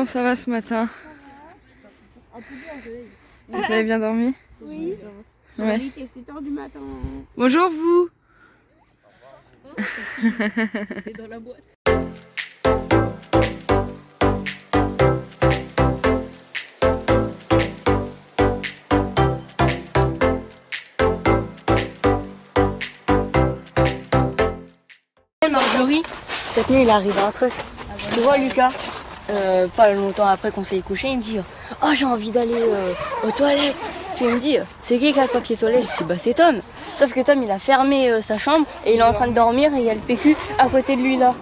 Comment ça va ce matin? Vous avez bien dormi? Oui. Ouais. Il est 7h du matin. Bonjour vous. C'est dans la boîte. Marjorie, cette nuit il arrive un truc. Tu vois Lucas, pas longtemps après qu'on s'est couché, il me dit oh j'ai envie d'aller aux toilettes. Puis il me dit c'est qui a le papier toilette? Je dis bah c'est Tom. Sauf que Tom il a fermé sa chambre et il est en train de dormir et il y a le PQ à côté de lui là.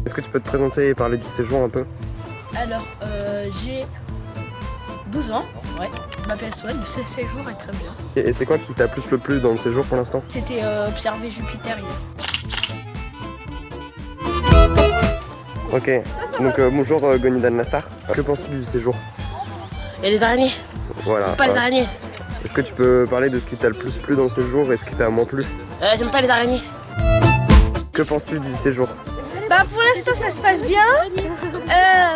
Est-ce que tu peux te présenter et parler du séjour un peu? Alors j'ai 12 ans, ouais. Je m'appelle Swan, ce séjour est très bien. Et c'est quoi qui t'a plus le plu dans le séjour pour l'instant? C'était observer Jupiter hier. Ok, donc bonjour Gonidan Nastar. Que penses-tu du séjour? Et les araignées, Voilà. pas les araignées. Est-ce que tu peux parler de ce qui t'a le plus plu dans le séjour et ce qui t'a moins plu? J'aime pas les araignées. Que penses-tu du séjour? Bah pour l'instant ça se passe bien.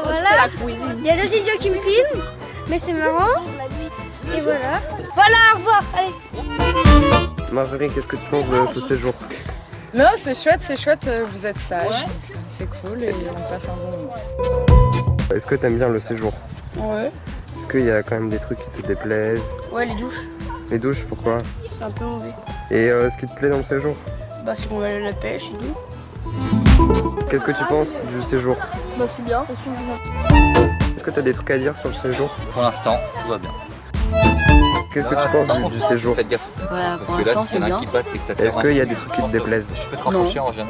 Voilà. Il y a 2 idiots qui me filment, mais c'est marrant. Et voilà. Voilà, au revoir. Allez. Marjorie, qu'est-ce que tu penses de ce séjour? Non, c'est chouette, vous êtes sages. C'est cool et on passe un bon moment. Est-ce que t'aimes bien le séjour? Ouais. Est-ce qu'il y a quand même des trucs qui te déplaisent? Ouais, les douches, Les douches, pourquoi? c'est un peu mauvais. Et ce qui te plaît dans le séjour? Bah c'est qu'on va aller à la pêche et tout. Qu'est-ce que tu penses du séjour? Bah c'est bien. Est-ce que tu as des trucs à dire sur le séjour? Pour l'instant, tout va bien. Qu'est-ce que tu penses du séjour? Faites gaffe. Ouais, Parce pour que là, l'instant si c'est y en a un bien. qui passe, c'est que ça te Est-ce qu'il y a des trucs qui te déplaisent? Je peux te rapprocher en reviennent.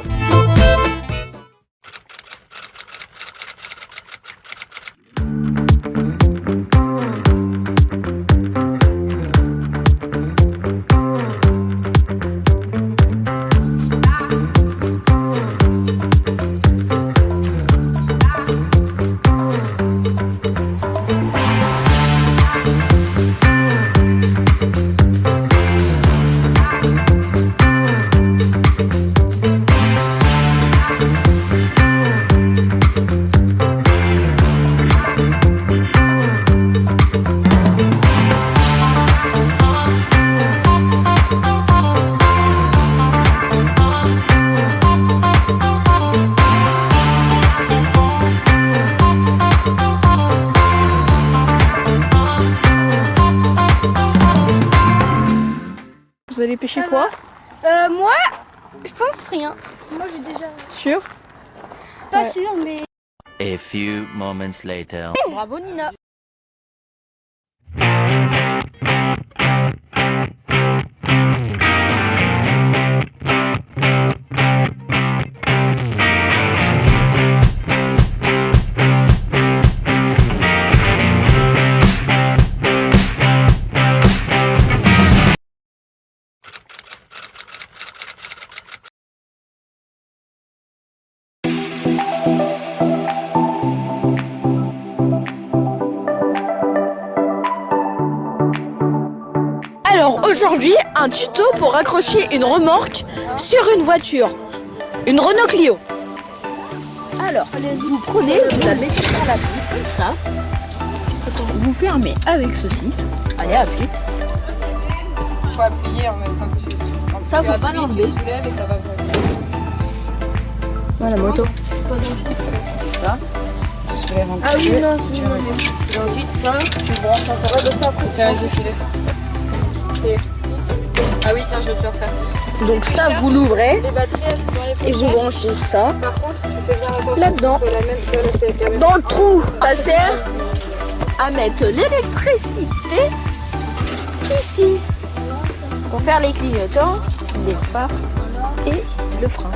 Vous allez pêcher quoi? Moi, je pense rien. Moi j'ai déjà. Sûr? Pas sûr, mais. A few moments later. Bravo Nina. Alors aujourd'hui, un tuto pour accrocher une remorque sur une voiture, une Renault Clio. Alors, vous prenez, vous la mettez sur la pluie comme ça. Vous fermez avec ceci. Allez, appuie. Faut appuyer en même temps que je suis. Ça, faut pas l'enlever. Tu soulèves et ça va voler. Ouais, la moto. Ça. Je vais rentrer. Ah oui, non, c'est bon. Et ensuite, ça, tu branches ça. Ouais, bah ça, après. Tiens, vas-y, file. Ah oui, tiens, je vais te le refaire. Donc ça, vous l'ouvrez Les batteries, elles sont dans les et vous branchez ça Par contre, tu fais bien attention. là-dedans. Tu fais la même que la CFM. Dans le trou. Ça sert à mettre l'électricité ici pour faire les clignotants, les phares et le frein.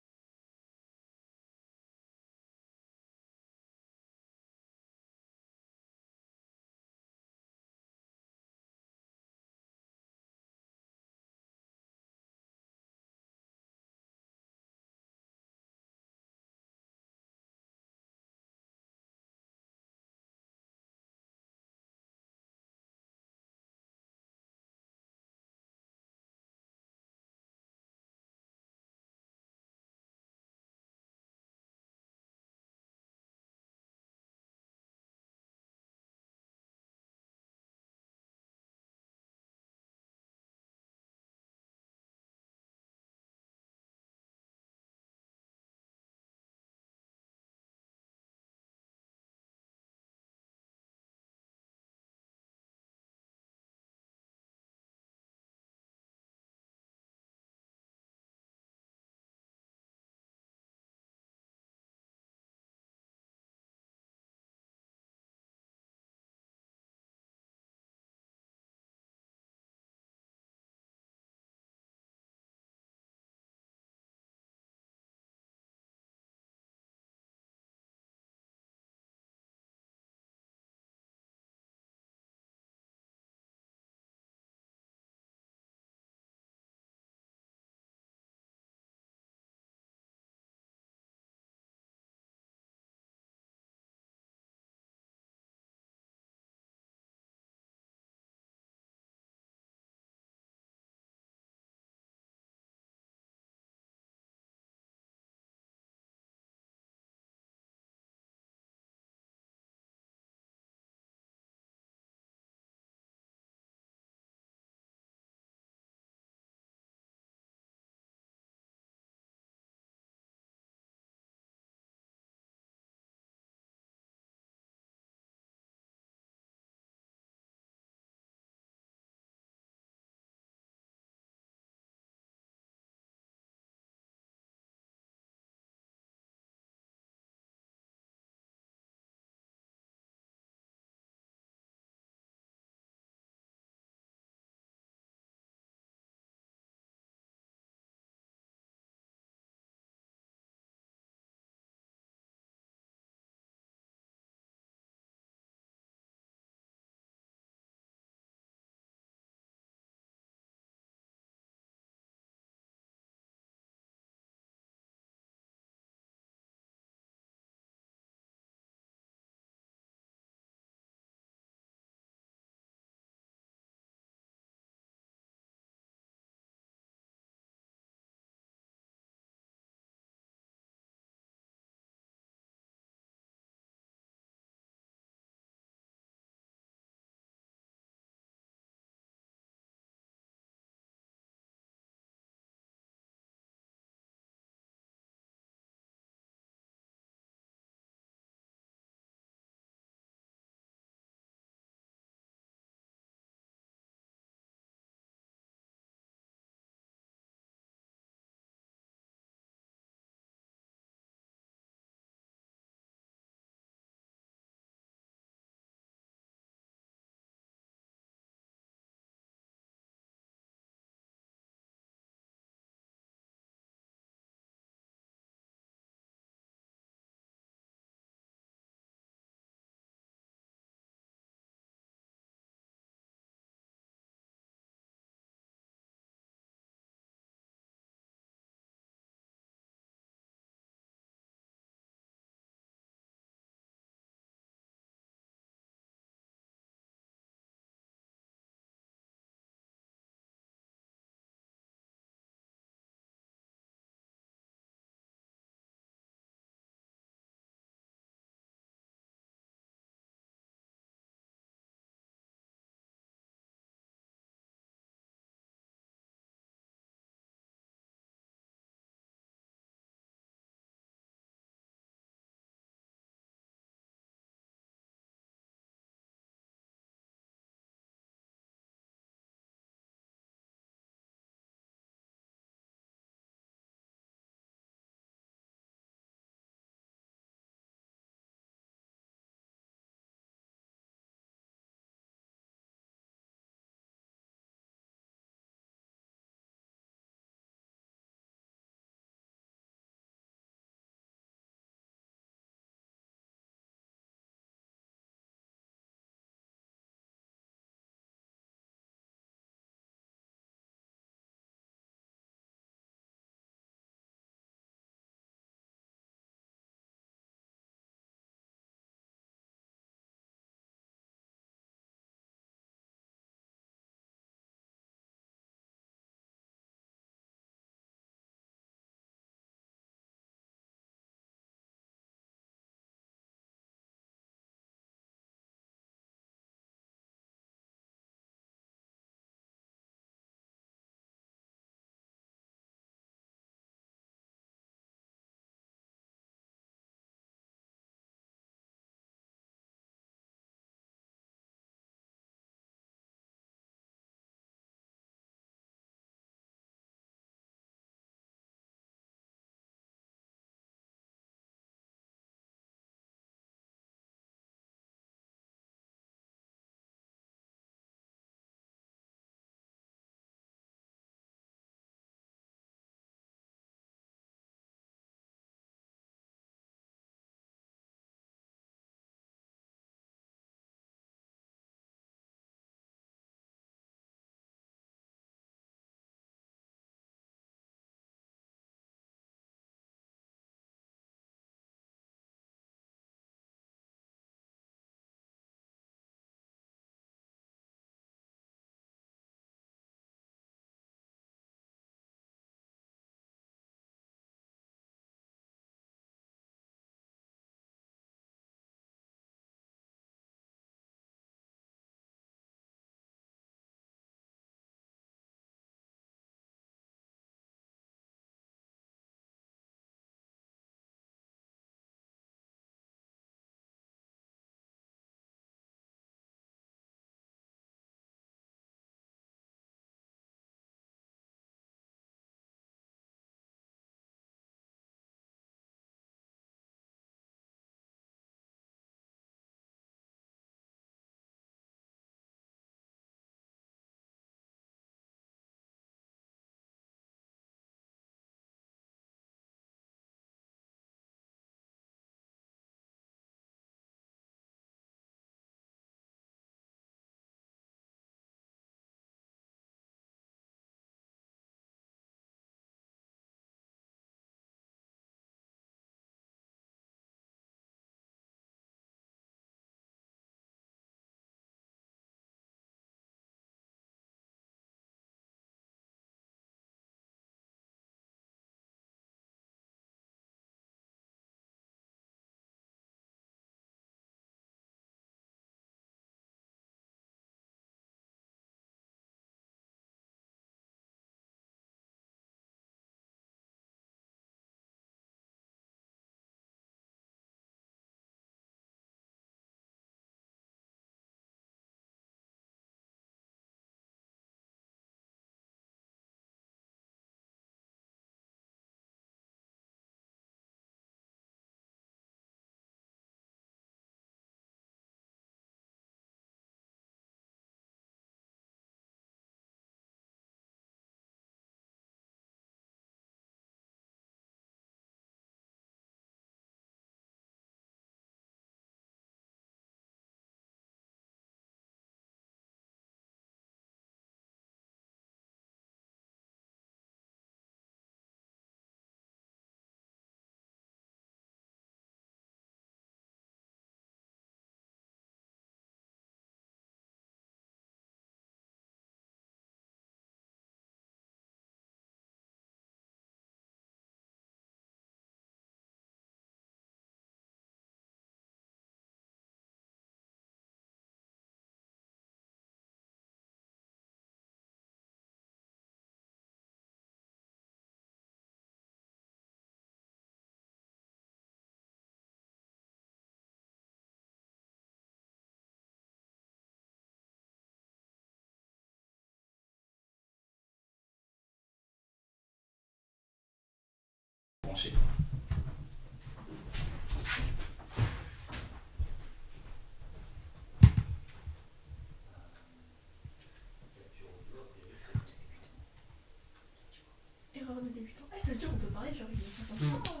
ça veut dire qu'on peut parler, genre, il est 50 ans.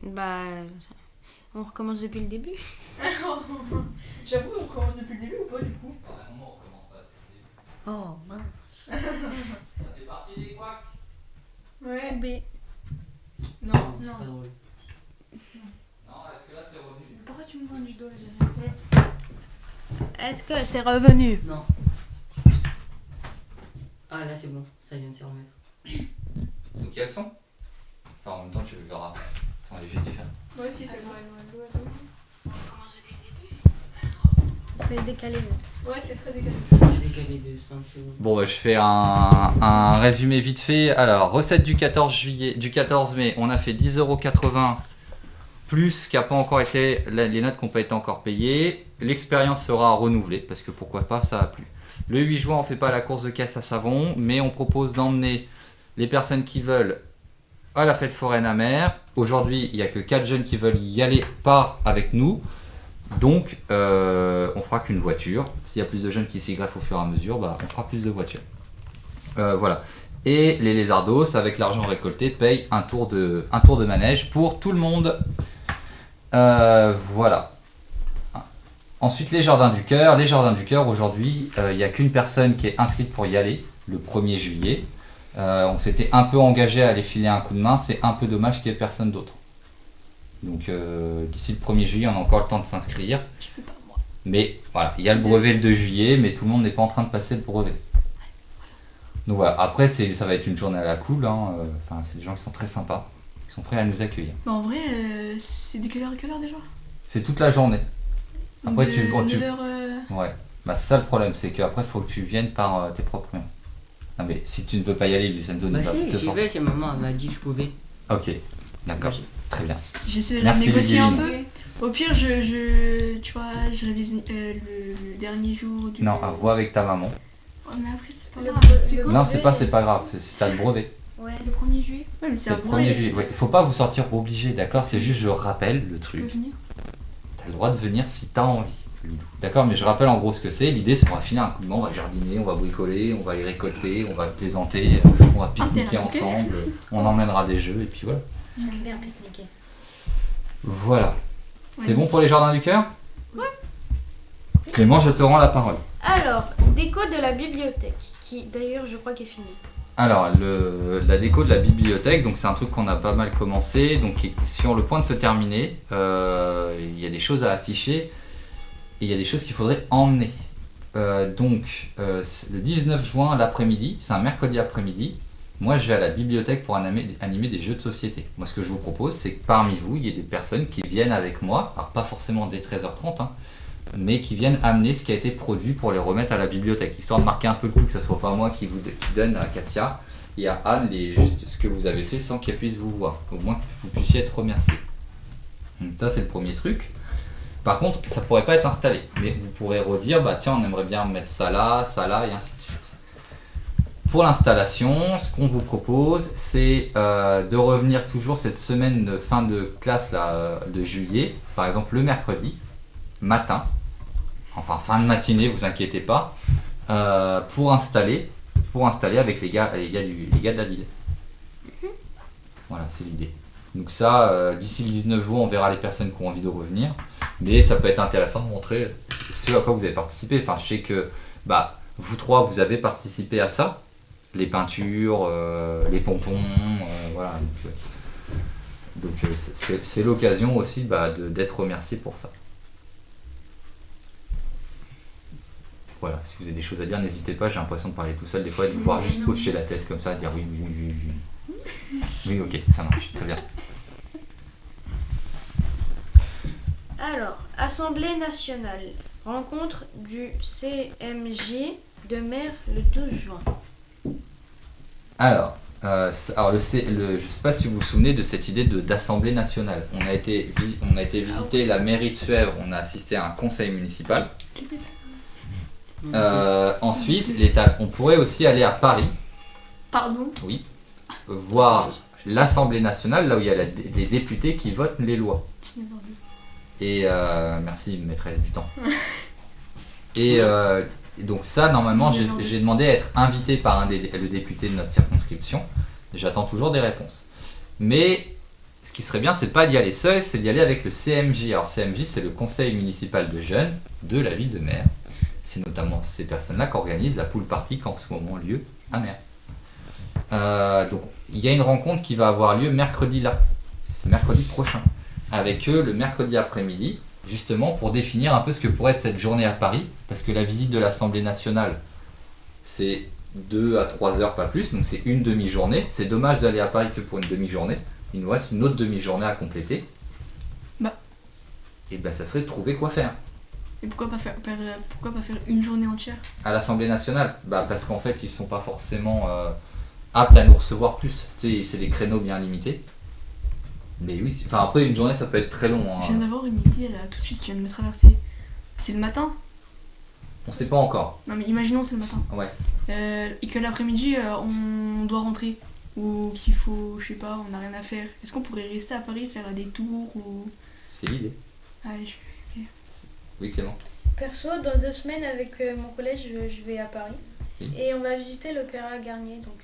Bah, on recommence depuis le début. J'avoue, on commence depuis le début ou pas, du coup? Oh mince. Ça fait partie des couacs. Ouais. B. Non, C'est non. pas drôle. Non, est-ce que là c'est revenu? Pourquoi tu me vends du doigt, Est-ce que c'est revenu? Non. Ah là c'est bon, ça vient de se remettre. Donc il y a le son. Enfin, en même temps, tu le verras sans les jets différents. Moi aussi, c'est moi. C'est décalé. Ouais, c'est très décalé. J'ai décalé de 5 secondes. Bon, bah, je fais un résumé vite fait. Alors, recette du 14 mai, on a fait 10,80 € plus qui n'a pas encore été, les notes qui n'ont pas été encore payées. L'expérience sera renouvelée parce que pourquoi pas, ça a plu. Le 8 juin, on ne fait pas la course de caisse à savon, mais on propose d'emmener les personnes qui veulent à la fête foraine à mer. Aujourd'hui, il n'y a que 4 jeunes qui veulent y aller, pas avec nous. Donc, on fera qu'une voiture. S'il y a plus de jeunes qui s'y greffent au fur et à mesure, bah, on fera plus de voitures. Voilà. Et les lézardos, avec l'argent récolté, payent un tour de manège pour tout le monde. Voilà. Ensuite, les Jardins du Cœur. Les Jardins du Cœur, aujourd'hui, il n'y a qu'une personne qui est inscrite pour y aller, le 1er juillet. On s'était un peu engagé à aller filer un coup de main. C'est un peu dommage qu'il n'y ait personne d'autre. Donc d'ici le 1er juillet, on a encore le temps de s'inscrire. Mais voilà, il y a le brevet le 2 juillet, mais tout le monde n'est pas en train de passer le brevet. Donc voilà, après ça va être une journée à la cool. Hein. Enfin, c'est des gens qui sont très sympas, qui sont prêts à nous accueillir. Bah, en vrai, c'est de quelle heure à quelle heure déjà? C'est toute la journée. Après, tu... 9h, Ouais, bah, c'est ça le problème, c'est qu'après, il faut que tu viennes par tes propres moyens. Non mais si tu ne veux pas y aller, Vincenzo Bah ne va si, te j'y forcer. vais, c'est maman, elle m'a dit que je pouvais. Ok, d'accord, très bien. j'essaie de Merci, négocier un Ludivine. peu. Au pire, tu vois, je révise le dernier jour du... Non, vois avec ta maman. Oh, mais après, c'est pas Le grave. bre- C'est le quoi? Non, c'est pas grave, c'est t'as le brevet. Ouais. Le 1er juillet? Ouais, mais C'est un le brevet. 1er juillet. Ouais. Faut pas vous sentir obligé, d'accord? C'est juste je rappelle le Tu peux truc. venir? T'as le droit de venir si t'as envie. Lilou. D'accord, mais je rappelle en gros ce que c'est. L'idée c'est qu'on va filer un coup de main, on va jardiner, on va bricoler, on va les récolter, on va plaisanter, on va pique-niquer terrain, ok. ensemble, on emmènera des jeux et puis voilà. J'aime bien pique-niquer. Voilà. Ouais, C'est bon pour les jardins du cœur? Ouais. Clément, je te rends la parole. Alors, déco de la bibliothèque, qui d'ailleurs je crois qu'est finie. Alors, la déco de la bibliothèque, donc c'est un truc qu'on a pas mal commencé, donc qui est sur le point de se terminer. Il y a des choses à afficher et il y a des choses qu'il faudrait emmener. Donc, le 19 juin l'après-midi, c'est un mercredi après-midi, moi je vais à la bibliothèque pour animer des jeux de société. Moi, ce que je vous propose, c'est que parmi vous, il y ait des personnes qui viennent avec moi, alors pas forcément dès 13h30, hein, mais qui viennent amener ce qui a été produit pour les remettre à la bibliothèque, histoire de marquer un peu le coup, que ce soit pas moi qui donne à Katia et à Anne juste ce que vous avez fait sans qu'elles puissent vous voir, au moins que vous puissiez être remerciés. Donc ça c'est le premier truc. Par contre, ça pourrait pas être installé, mais vous pourrez redire, bah tiens, on aimerait bien mettre ça là, et ainsi de suite. Pour l'installation, ce qu'on vous propose, c'est de revenir toujours cette semaine de fin de classe là, de juillet, par exemple le mercredi matin, enfin fin de matinée, vous inquiétez pas, pour installer avec les gars de la ville. Voilà, c'est l'idée. Donc ça, d'ici le 19 juin, on verra les personnes qui ont envie de revenir, mais ça peut être intéressant de montrer ce à quoi vous avez participé. Enfin, je sais que bah, vous trois, vous avez participé à ça, les peintures, les pompons, voilà. Donc c'est l'occasion aussi bah, d'être remercié pour ça. Voilà, si vous avez des choses à dire, n'hésitez pas, j'ai l'impression de parler tout seul des fois, de vous voir juste hocher la tête comme ça, dire oui. Oui, ok, ça marche, très bien. Alors, Assemblée nationale, rencontre du CMJ de mer le 12 juin. Alors, je ne sais pas si vous vous souvenez de cette idée d'Assemblée nationale. On a été visiter la mairie de Suèvre, on a assisté à un conseil municipal. Ensuite, on pourrait aussi aller à Paris, Pardon? oui, voir l'Assemblée nationale, là où il y a des députés qui votent les lois. Et merci maîtresse du temps. Et donc ça, normalement, j'ai demandé à être invité par le député de notre circonscription. J'attends toujours des réponses. Mais ce qui serait bien, c'est pas d'y aller seul, c'est d'y aller avec le CMJ. Alors CMJ, c'est le conseil municipal de jeunes de la ville de Mer. C'est notamment ces personnes-là qui organisent la pool party qui en ce moment lieu à Mer. Donc il y a une rencontre qui va avoir lieu mercredi là, c'est mercredi prochain, avec eux le mercredi après-midi, justement pour définir un peu ce que pourrait être cette journée à Paris, parce que la visite de l'Assemblée nationale, c'est 2 à 3 heures, pas plus, donc c'est une demi-journée. C'est dommage d'aller à Paris que pour une demi-journée. Il nous reste une autre demi-journée à compléter. Et ben ça serait de trouver quoi faire. Et pourquoi pas faire une journée entière? À l'Assemblée nationale, parce qu'en fait ils sont pas forcément aptes à nous recevoir plus. Tu sais, c'est des créneaux bien limités. Mais oui, après une journée ça peut être très long. Je viens d'avoir une idée là, tout de suite, je viens de me traverser. C'est le matin? On sait pas encore. Non mais imaginons c'est le matin. Ouais. Et que l'après-midi on doit rentrer. Ou qu'il faut, je sais pas, on n'a rien à faire. Est-ce qu'on pourrait rester à Paris, faire des tours ou... C'est l'idée. Ok. Oui Clément. Perso, dans 2 semaines avec mon collège, je vais à Paris. Oui. Et on va visiter l'Opéra Garnier, donc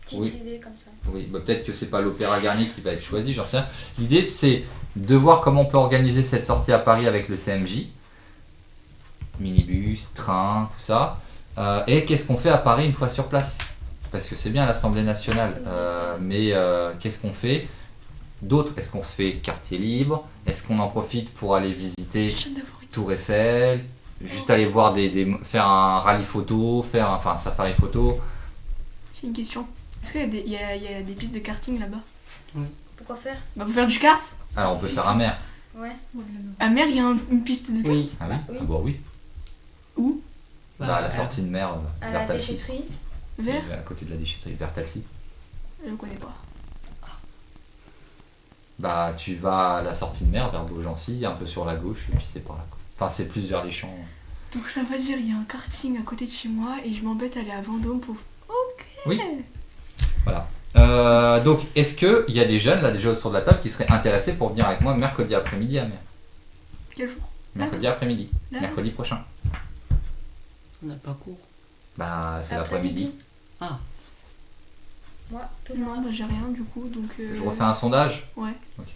petite idée comme ça. Oui, peut-être que c'est pas l'Opéra Garnier qui va être choisi, j'en sais rien. L'idée c'est de voir comment on peut organiser cette sortie à Paris avec le CMJ. Minibus, train, tout ça. Et qu'est-ce qu'on fait à Paris une fois sur place? Parce que c'est bien l'Assemblée nationale, mais qu'est-ce qu'on fait d'autre? Est-ce qu'on se fait quartier libre? Est-ce qu'on en profite pour aller visiter Tour Eiffel? Juste aller voir faire un rallye photo, un safari photo? J'ai une question. Est-ce qu'il y a des pistes de karting là-bas? Oui. Pourquoi faire? Pour faire du kart? Alors on peut faire à Mer. Ouais. À Mer, il y a une piste de kart? Oui. Ah oui? Oui. Ah bah oui. Où? À la sortie de Mer, À vers la Talcy. déchetterie. Vers? À côté de la déchetterie, vers Talcy. Je ne connais pas. Tu vas à la sortie de Mer, vers Beaugency, un peu sur la gauche, et puis c'est par là. Enfin, c'est plus vers les champs. Donc ça veut dire il y a un karting à côté de chez moi et je m'embête à aller à Vendôme pour... Ok. Oui. Voilà. Donc, est-ce qu'il y a des jeunes, là, déjà autour de la table, qui seraient intéressés pour venir avec moi mercredi après-midi à Mer? Quel jour? Mercredi après-midi. Là. Mercredi prochain. On n'a pas cours. C'est l'après-midi. Ah. Moi, toujours. Non, j'ai rien du coup, donc... Je refais un sondage? Ouais. Ok.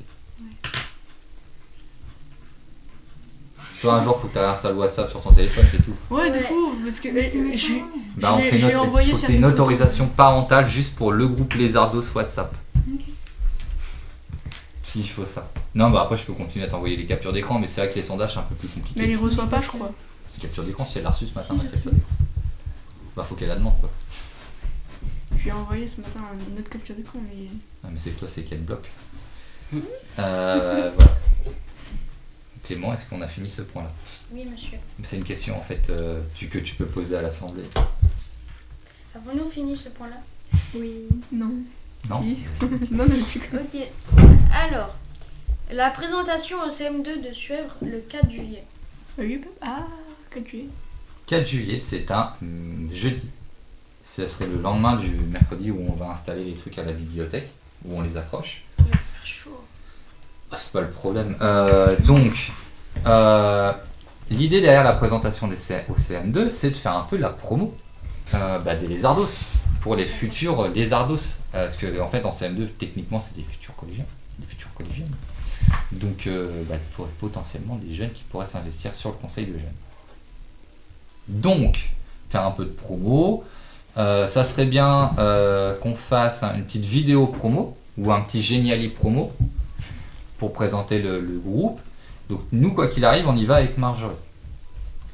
Toi, un jour, faut que tu installes WhatsApp sur ton téléphone, c'est tout. Ouais, de fou, parce que On fait j'ai envoyé faut que t'aies une autorisation parentale juste pour le groupe Lézardos WhatsApp. Ok. S'il faut ça. Non, après, je peux continuer à t'envoyer les captures d'écran, mais c'est vrai que les sondages, c'est un peu plus compliqué. Mais elle les reçoit pas, je crois. Les captures d'écran, si elle l'a reçue ce matin, la capture d'écran. Faut qu'elle la demande, quoi. Je lui ai envoyé ce matin une autre capture d'écran, mais... Ah, mais c'est que toi, c'est qu'elle bloque. Voilà. Clément, est-ce qu'on a fini ce point-là? Oui, monsieur. C'est une question, en fait, que tu peux poser à l'Assemblée. Avons-nous fini ce point-là? Oui. Non. Non. Si. Non, mais tu connais. Ok. Alors, la présentation au CM2 de Suèvre le 4 juillet. Ah, 4 juillet. 4 juillet, c'est un jeudi. Ce serait le lendemain du mercredi où on va installer les trucs à la bibliothèque, où on les accroche. Il va faire chaud. C'est pas le problème. Donc, l'idée derrière la présentation au CM2, c'est de faire un peu la promo des Lézardos, pour les futurs Lézardos. Parce que en fait, en CM2, techniquement, c'est des futurs collégiens, des futurs collégiennes. Donc, il faudrait potentiellement des jeunes qui pourraient s'investir sur le conseil de jeunes. Donc, faire un peu de promo. Ça serait bien qu'on fasse une petite vidéo promo ou un petit Geniali promo pour présenter le groupe. Donc nous, quoi qu'il arrive, on y va avec Marjorie.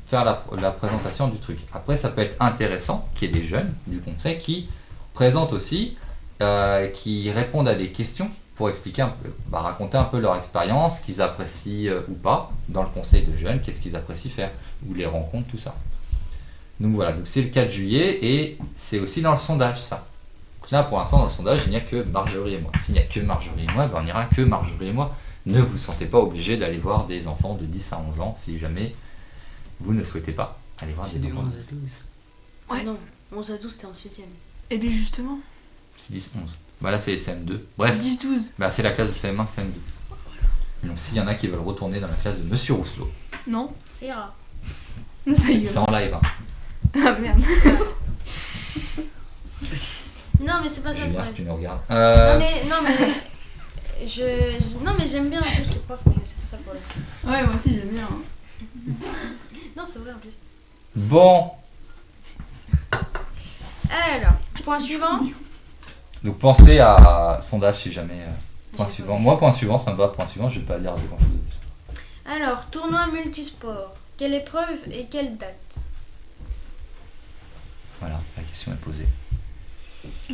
Faire la présentation du truc. Après, ça peut être intéressant qu'il y ait des jeunes du conseil qui présentent aussi, qui répondent à des questions pour expliquer un peu, raconter un peu leur expérience, ce qu'ils apprécient ou pas dans le conseil de jeunes, qu'est-ce qu'ils apprécient faire, ou les rencontres, tout ça. Donc voilà, donc c'est le 4 juillet et c'est aussi dans le sondage ça. Donc là pour l'instant dans le sondage il n'y a que Marjorie et moi. S'il n'y a que Marjorie et moi, on n'ira que Marjorie et moi. Ne vous sentez pas obligé d'aller voir des enfants de 10 à 11 ans si jamais vous ne souhaitez pas aller voir C'est des du enfants. 11 à 12. Ouais. Non, 11 à 12 t'es en 6ème. Et bien justement, C'est 10, 11. Là c'est les CM2. Bref, 10-12. c'est la classe de CM1, CM2. Donc s'il y en a qui veulent retourner dans la classe de Monsieur Rousselot, Non. Ça ira. Ça y est. c'est en live. Hein. Ah merde. Non, mais c'est pas ça le Julien, si problème. tu nous regardes. Non, mais non, mais j'aime bien en plus les profs, mais c'est pas ça le problème. Ouais, moi aussi j'aime bien. Non, c'est vrai en plus. Bon, Alors, point suivant. donc pensez à sondage si jamais. Point suivant. Moi, point suivant, ça me va. Point suivant, je vais pas dire grand chose de plus. Alors, tournoi multisport. Quelle épreuve et quelle date? Voilà, la question est posée.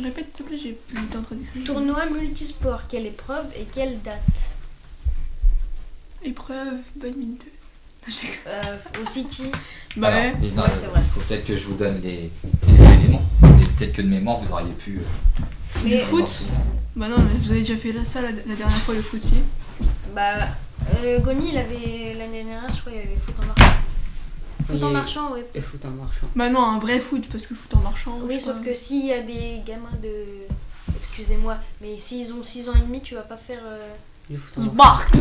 Répète s'il te plaît, j'ai plus le temps de d'écrire. Tournoi multisport. Quelle épreuve et quelle date? Épreuve, badminton. Au City. Bah Alors, ouais. et non, Ouais, c'est vrai. faut peut-être que je vous donne les éléments. Mais peut-être que de mémoire, vous auriez pu. Mais vous en souvenir. Bah non, mais vous avez déjà fait là, ça la dernière fois, le foot, si. bah, Goni, il avait l'année dernière, je crois, il y avait foot en marchant. Foot en marchant, oui. Et foot en marchant. Bah non, un vrai foot, parce que foot en marchant. Oui, je sauf crois. que s'il y a des gamins de. Excusez-moi, mais s'ils ont 6 ans et demi, tu vas pas faire. Du foot en marchant. Bark.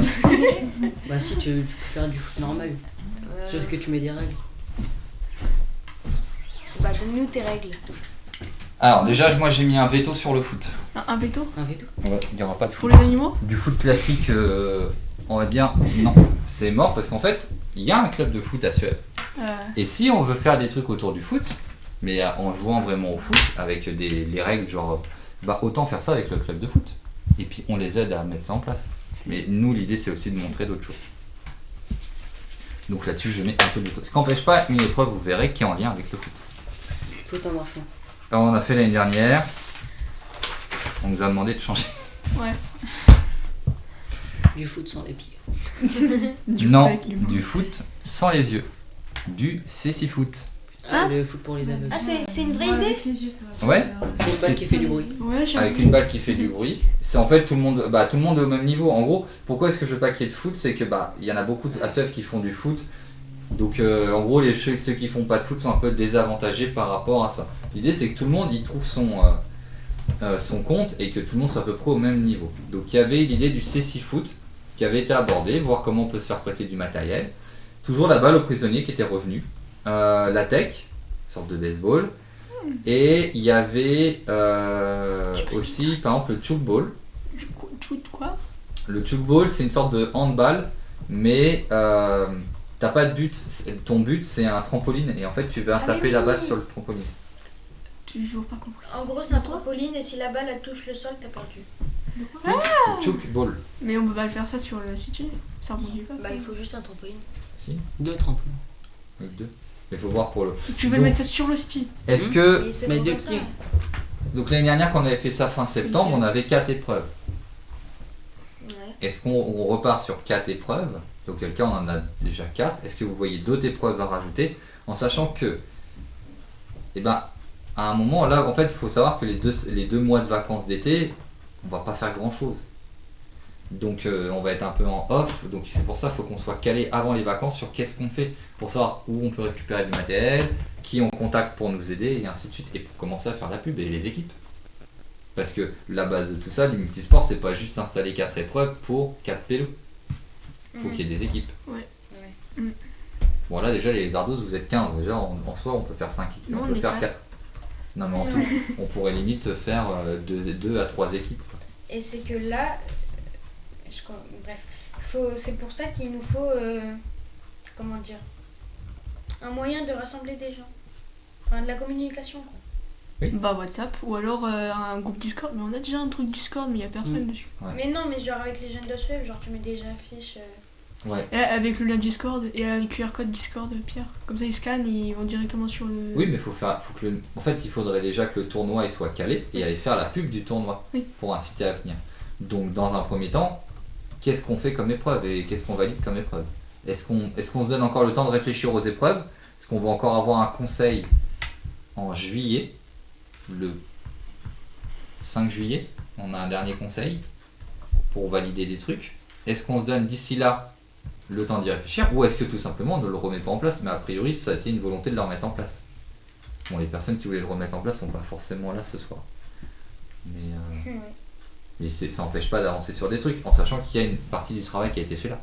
Bah si, tu peux faire du foot normal. Sauf que tu mets des règles. Bah, donne-nous tes règles. Alors, déjà, moi j'ai mis un veto sur le foot. Un veto Un veto. Ouais, il n'y aura pas de pour foot. les animaux. Du foot classique, on va dire non. C'est mort parce qu'en fait, il y a un club de foot à Suède. Et si on veut faire des trucs autour du foot, mais en jouant vraiment au foot, avec les règles, genre, bah autant faire ça avec le club de foot. Et puis on les aide à mettre ça en place. Mais nous, l'idée, c'est aussi de montrer d'autres choses. Donc là-dessus, je mets un peu de veto. Ce qui n'empêche pas une épreuve, vous verrez, qui est en lien avec le foot. Foot en marchant. Alors, on a fait l'année dernière. On nous a demandé de changer. Ouais. Du foot sans les pieds. Non, avec les mains. du foot sans les yeux. Du cécifoot. Ah, le foot pour les aveugles. Ah, c'est une vraie idée? Avec les yeux, ça va. Ouais. C'est une balle qui fait du bruit. Ouais, j'aime Avec une balle qui fait du bruit. C'est en fait tout le monde est au même niveau. En gros, pourquoi est-ce que je veux pas qu'il y ait de foot? C'est que il y en a beaucoup à Suède qui font du foot. Donc en gros, ceux qui font pas de foot sont un peu désavantagés par rapport à ça. L'idée c'est que tout le monde y trouve son compte et que tout le monde soit à peu près au même niveau. Donc il y avait l'idée du cécifoot qui avait été abordée, voir comment on peut se faire prêter du matériel. Toujours la balle au prisonnier qui était revenue. La tech, sorte de baseball. Et il y avait aussi par exemple le chukball. Shoot quoi? Le chukball c'est une sorte de handball, mais t'as pas de but. Ton but c'est un trampoline et en fait tu vas Ah, mais taper la oui. balle sur le trampoline. Tu joues pas compris. En gros, c'est un trampoline et si la balle elle touche le sol, t'as perdu. Le chukball. Mais on peut pas le faire ça sur le City. Ça rebondit pas. Bah, il faut juste un trampoline. Deux trampolines. Avec deux. Mais faut voir pour le. Tu veux Donc, mettre ça sur le City? Est-ce que. Et c'est Mais pas deux comme ça. pieds. Donc l'année dernière quand on avait fait ça fin septembre, on avait 4 épreuves. Ouais. Est-ce qu'on repart sur 4 épreuves? Donc auquel cas on en a déjà 4. Est-ce que vous voyez d'autres épreuves à rajouter? En sachant que, à un moment là, en fait, il faut savoir que les deux mois de vacances d'été, on va pas faire grand chose. Donc on va être un peu en off. Donc c'est pour ça qu'il faut qu'on soit calé avant les vacances sur qu'est-ce qu'on fait pour savoir où on peut récupérer du matériel, qui on contacte pour nous aider et ainsi de suite. Et pour commencer à faire la pub et les équipes. Parce que la base de tout ça, du multisport, c'est pas juste installer 4 épreuves pour 4 pélos. Il faut qu'il y ait des équipes. Ouais. Bon là déjà les Ardos vous êtes 15, déjà en soi on peut faire 5 équipes, Non, on on peut est faire pas. 4. Non mais en tout, on pourrait limite faire 2 à 3 équipes. Quoi. Et c'est que là, bref, c'est pour ça qu'il nous faut, comment dire, un moyen de rassembler des gens. Enfin, de la communication, quoi. Bah WhatsApp ou alors un groupe Discord. Mais on a déjà un truc Discord mais il y a personne dessus. Ouais. Mais non, mais genre avec les jeunes de Suède, genre tu mets des affiches. Ouais. Et avec le lien Discord et un QR code Discord, Pierre. Comme ça ils scannent et ils vont directement sur le... Oui mais en fait il faudrait déjà que le tournoi il soit calé et aller faire la pub du tournoi Oui. pour inciter à venir. Donc dans un premier temps, qu'est-ce qu'on fait comme épreuve et qu'est-ce qu'on valide comme épreuve? Est-ce qu'on se donne encore le temps de réfléchir aux épreuves? Est-ce qu'on va encore avoir un conseil en juillet? Le 5 juillet, on a un dernier conseil pour valider des trucs. Est-ce qu'on se donne d'ici là le temps d'y réfléchir ou est-ce que tout simplement on ne le remet pas en place? Mais a priori ça a été une volonté de le remettre en place. Bon, les personnes qui voulaient le remettre en place sont pas forcément là ce soir. Mais ça n'empêche pas d'avancer sur des trucs en sachant qu'il y a une partie du travail qui a été fait là.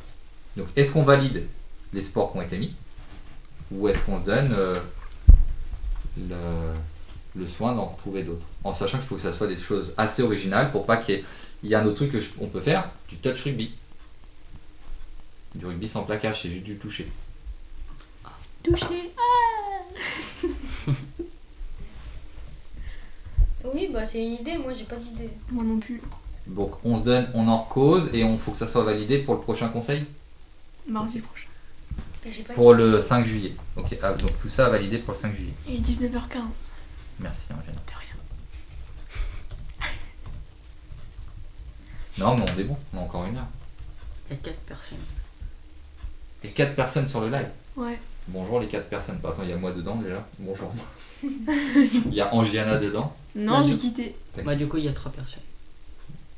Donc est-ce qu'on valide les sports qui ont été mis ou est-ce qu'on se donne le soin d'en retrouver d'autres. En sachant qu'il faut que ça soit des choses assez originales pour pas qu'il y ait un autre truc qu'on peut faire, du touch rugby. Du rugby sans plaquage, c'est juste du toucher. Toucher. Oui, bah c'est une idée, moi j'ai pas d'idée. Moi non plus. Donc on en cause et on faut que ça soit validé pour le prochain conseil. Mardi prochain. J'ai pas Pour d'idée. le 5 juillet. Ok, donc tout ça à valider pour le 5 juillet. Il est 19h15. Merci Angèle. De rien. Non mais on est bon, on a encore 1 heure. Il y a 4 personnes. Et 4 personnes sur le live. Ouais. Bonjour les 4 personnes. Bah, attends, il y a moi dedans déjà. Bonjour. Il y a Angiana dedans. Non, Bah, j'ai du- quitté. Bah, du coup, il y a 3 personnes.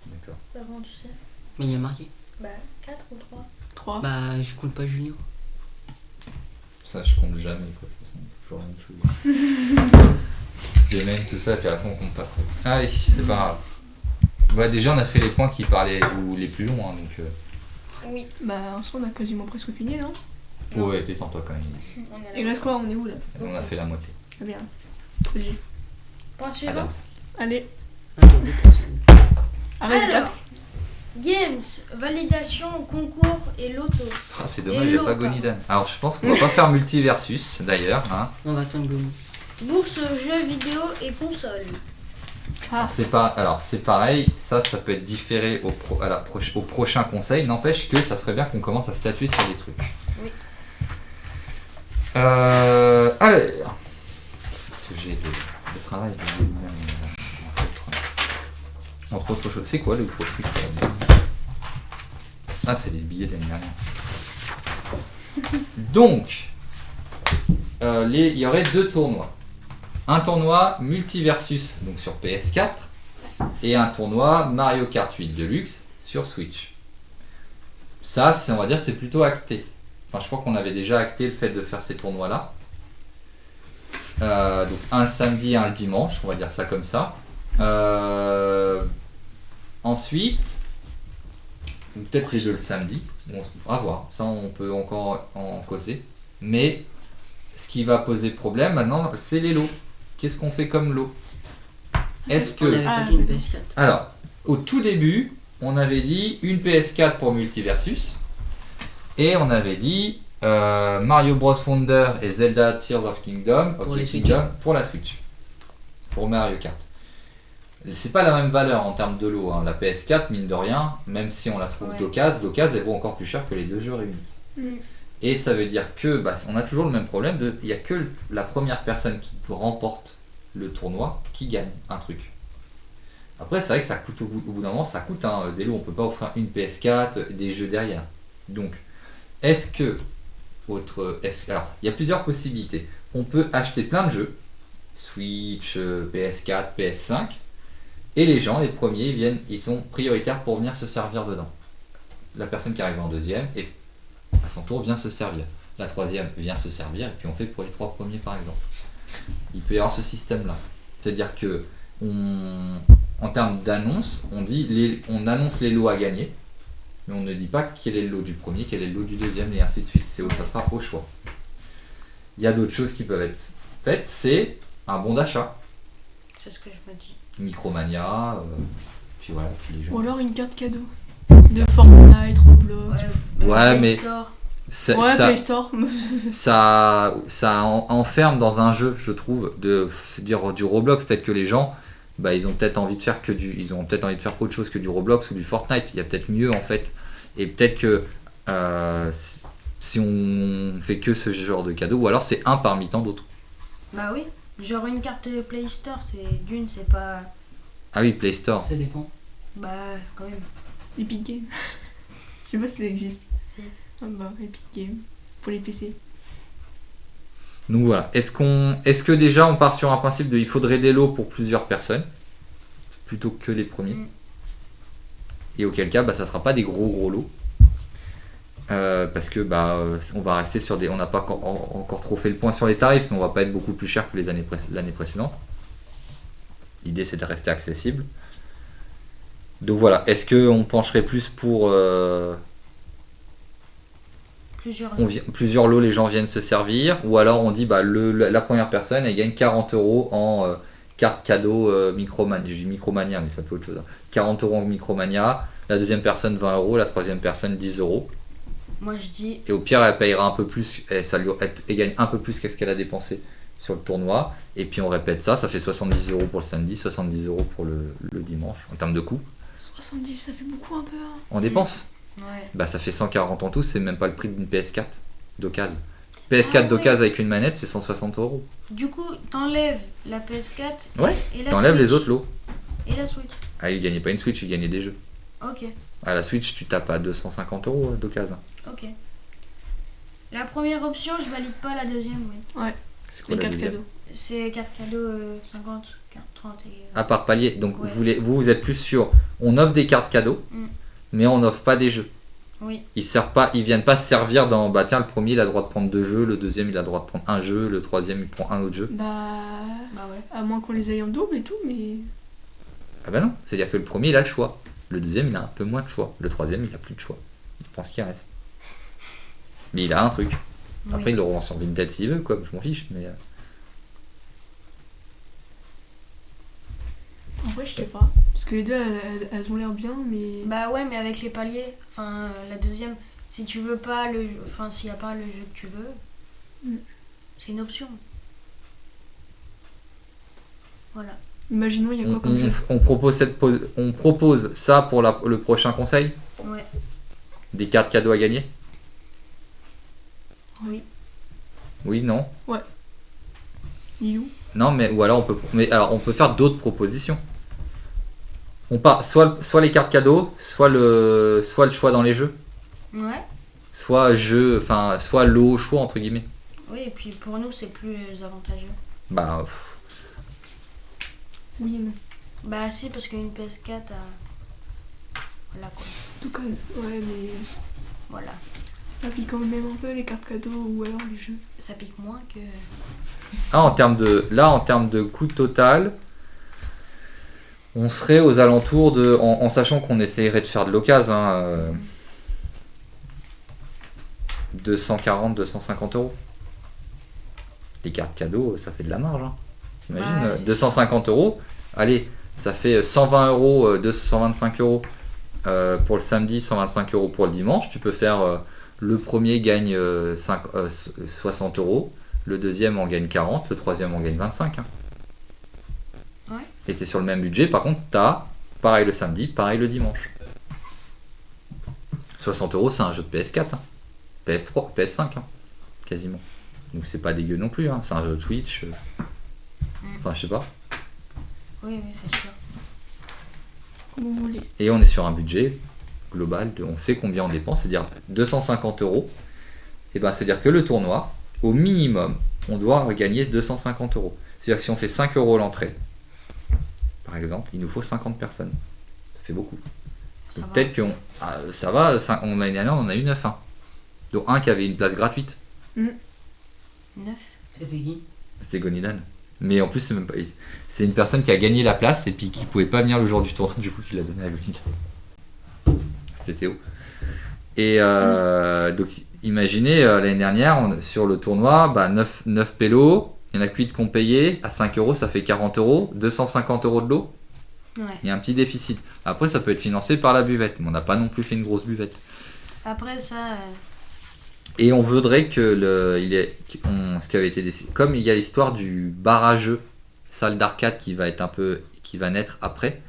D'accord. Bah comment tu sais? Mais il y a marqué. Bah 4 ou 3. 3. Bah, je compte pas Julien. Ça je compte jamais quoi. De toute façon, c'est toujours la même chose. Des mails, tout ça, et puis à la fin on compte pas trop. Allez, c'est pas grave. Bah déjà on a fait les points qui parlaient ou les plus longs, hein, donc Oui. Bah, en soi, on a quasiment presque fini, non? ouais, détends-toi quand même. On est Il là. reste quoi? On est où là? On a fait la moitié. Ah bien. Vas-y. Point suivant. Adams. Allez, Ah, il y a 2 personnes. arrête de Alors, taper. games, validation, concours et loto. Ah, c'est dommage, Et j'ai l'eau, pas pardon. Gonidan. Alors je pense qu'on va pas faire multiversus d'ailleurs. Hein. On va attendre Gomi. Bourse, jeux vidéo et console. Alors c'est pareil, ça peut être différé au prochain conseil. N'empêche que ça serait bien qu'on commence à statuer sur des trucs. Oui. Alors, parce que j'ai le travail de entre autres choses. C'est quoi le gros truc là? Ah, c'est les billets de l'année dernière. Donc, il y aurait 2 tournois. Un tournoi multiversus donc sur PS4 et un tournoi Mario Kart 8 Deluxe sur Switch. Ça, on va dire, c'est plutôt acté. Enfin, je crois qu'on avait déjà acté le fait de faire ces tournois-là. Donc un le samedi, un le dimanche, on va dire ça comme ça. Ensuite, peut-être les 2 le samedi. Bon, à voir, ça on peut encore en causer. Mais ce qui va poser problème maintenant, c'est les lots. Qu'est-ce qu'on fait comme lot? Est-ce On que... avait Ah, pas dit une oui. PS4. Alors, au tout début, on avait dit une PS4 pour Multiversus. Et on avait dit Mario Bros Wonder et Zelda Tears of Kingdom, Pour les Switch. pour la Switch. Pour Mario Kart. C'est pas la même valeur en termes de lot. Hein. La PS4, mine de rien, même si on la trouve Ouais. d'occasion, elle vaut encore plus cher que les 2 jeux réunis. Mm. Et ça veut dire que on a toujours le même problème il n'y a que la première personne qui remporte le tournoi qui gagne un truc. Après c'est vrai que ça coûte au bout d'un moment, ça coûte hein, des lots, on peut pas offrir une PS4, des jeux derrière. Donc est-ce que alors il y a plusieurs possibilités. On peut acheter plein de jeux, Switch, PS4, PS5, et les gens, les premiers, ils sont prioritaires pour venir se servir dedans. La personne qui arrive en deuxième et à son tour vient se servir. La troisième vient se servir et puis on fait pour les 3 premiers par exemple. Il peut y avoir ce système là. C'est-à-dire que en termes d'annonce, on annonce les lots à gagner, mais on ne dit pas quel est le lot du premier, quel est le lot du deuxième et ainsi de suite. Ça sera au choix. Il y a d'autres choses qui peuvent être faites, c'est un bon d'achat. C'est ce que je me dis. Micromania, puis voilà, puis les gens. Ou alors une carte cadeau. De Fortnite, Roblox. Ouais, Play mais- Store. Ouais, Play Store. ça enferme dans un jeu, je trouve, de dire du Roblox. Peut-être que les gens, ils ont peut-être envie de faire ils ont peut-être envie de faire autre chose que du Roblox ou du Fortnite. Il y a peut-être mieux en fait. Et peut-être que si on fait que ce genre de cadeau, ou alors c'est un parmi tant d'autres. Bah oui. Genre une carte Play Store, c'est pas. Ah oui, Play Store. Ça dépend. Bah quand même. Epic Game. Je sais pas si ça existe. Si. Ah bah, Epic Game. Pour les PC. Donc voilà. Est-ce que déjà on part sur un principe de il faudrait des lots pour plusieurs personnes plutôt que les premiers. Et auquel cas, ça sera pas des gros lots. Parce que on va rester sur on n'a pas encore trop fait le point sur les tarifs, mais on va pas être beaucoup plus cher que l'année précédente. L'idée c'est de rester accessible. Donc voilà, est-ce qu'on pencherait plus pour plusieurs lots, les gens viennent se servir, ou alors on dit la première personne elle gagne 40 € en carte cadeau Micromania, je dis Micromania mais ça peut être autre chose. 40 € en Micromania, la deuxième personne 20 €, la troisième personne 10 €. Moi je dis. Et au pire elle payera un peu plus, elle gagne un peu plus qu'est-ce qu'elle a dépensé sur le tournoi. Et puis on répète ça, ça fait 70 € pour le samedi, 70 € pour le dimanche en termes de coût. 70, ça fait beaucoup un peu. Hein. En dépenses. Ouais. Bah ça fait 140 en tout, c'est même pas le prix d'une PS4 d'occasion. PS4 d'occasion avec une manette c'est 160 €. Du coup, t'enlèves la PS4 Ouais, et la t'enlèves Switch. les autres lots. Et la Switch. Ah il gagnait pas une Switch, il gagnait des jeux. Ok, À la Switch tu tapes à 250 € d'occasion. ok. La première option, je valide pas la deuxième, oui. C'est quoi Les la 4 deuxième? cadeaux. C'est carte cadeau 50, 30 et... À part palier, donc Ouais. vous êtes plus sur, on offre des cartes cadeaux, mais on n'offre pas des jeux. Oui. Ils viennent pas se servir dans, bah tiens le premier il a le droit de prendre 2 jeux, le deuxième il a le droit de prendre un jeu, le troisième il prend un autre jeu. Bah ouais. À moins qu'on les aille en double et tout, mais... Ah bah non, c'est-à-dire que le premier il a le choix, le deuxième il a un peu moins de choix, le troisième il a plus de choix. Il prend ce qui reste. Mais il a un truc. Après Oui. il le revend sur Vinted s'il veut, quoi, je m'en fiche, mais... En vrai, je sais pas. Parce que les deux, elles ont l'air bien, mais... Bah ouais, mais avec les paliers, enfin la deuxième, si tu veux pas le jeu, enfin s'il y a pas le jeu que tu veux, c'est une option. Voilà. Imaginons, il y a quoi comme jeu? On propose ça pour le prochain conseil. Ouais. Des cartes cadeaux à gagner. Oui. Oui, non. Ouais. Ilou. Non, mais ou alors on peut faire d'autres propositions. On part soit les cartes cadeaux, soit le choix dans les jeux, Ouais. soit lot au choix entre guillemets. Oui, et puis pour nous, c'est plus avantageux. Bah Oui et non. Bah si, parce qu'une PS4, voilà quoi. Tout cas, ouais, mais... Voilà. Ça pique quand même un peu les cartes cadeaux ou alors les jeux. Ça pique moins que... en termes de coût total, on serait aux alentours de, en sachant qu'on essayerait de faire de l'occasion, 240-250 €. Les cartes cadeaux, ça fait de la marge. Hein. T'imagines, Ouais, 250 €, allez, ça fait 120 €, 225 € pour le samedi, 125 € pour le dimanche. Tu peux faire, le premier gagne 60 €, le deuxième en gagne 40, le troisième en gagne 25. Hein. Ouais. Et t'es sur le même budget, par contre, t'as pareil le samedi, pareil le dimanche. 60 €, c'est un jeu de PS4, hein. PS3, PS5, hein, quasiment. Donc c'est pas dégueu non plus, hein. C'est un jeu de Switch. Enfin, je sais pas. Oui, oui, c'est sûr. Comme vous voulez. Et on est sur un budget global, on sait combien on dépense, c'est-à-dire 250 €. Et ben, c'est-à-dire que le tournoi, au minimum, on doit gagner 250 €. C'est-à-dire que si on fait 5 € l'entrée, par exemple, il nous faut 50 personnes. Ça fait beaucoup. Ça Donc va. peut-être qu'on... ça va, l'année dernière, on en a eu 9. Hein. Donc un qui avait une place gratuite, 9. C'était qui? c'était Gonidan. Mais en plus, c'est même pas... C'est une personne qui a gagné la place et puis qui pouvait pas venir le jour du tournoi, du coup, qui l'a donné à Gonidan. C'était Théo. Et donc, imaginez, l'année dernière, sur le tournoi, 9 pélos, il y en a que 8 qui ont payé, à 5 €, ça fait 40 €, 250 € de lot. Ouais. Il y a un petit déficit. Après, ça peut être financé par la buvette, mais on n'a pas non plus fait une grosse buvette. Après ça... Et on voudrait que ce qui avait été décidé, comme il y a l'histoire du barrageux, salle d'arcade qui va naître après,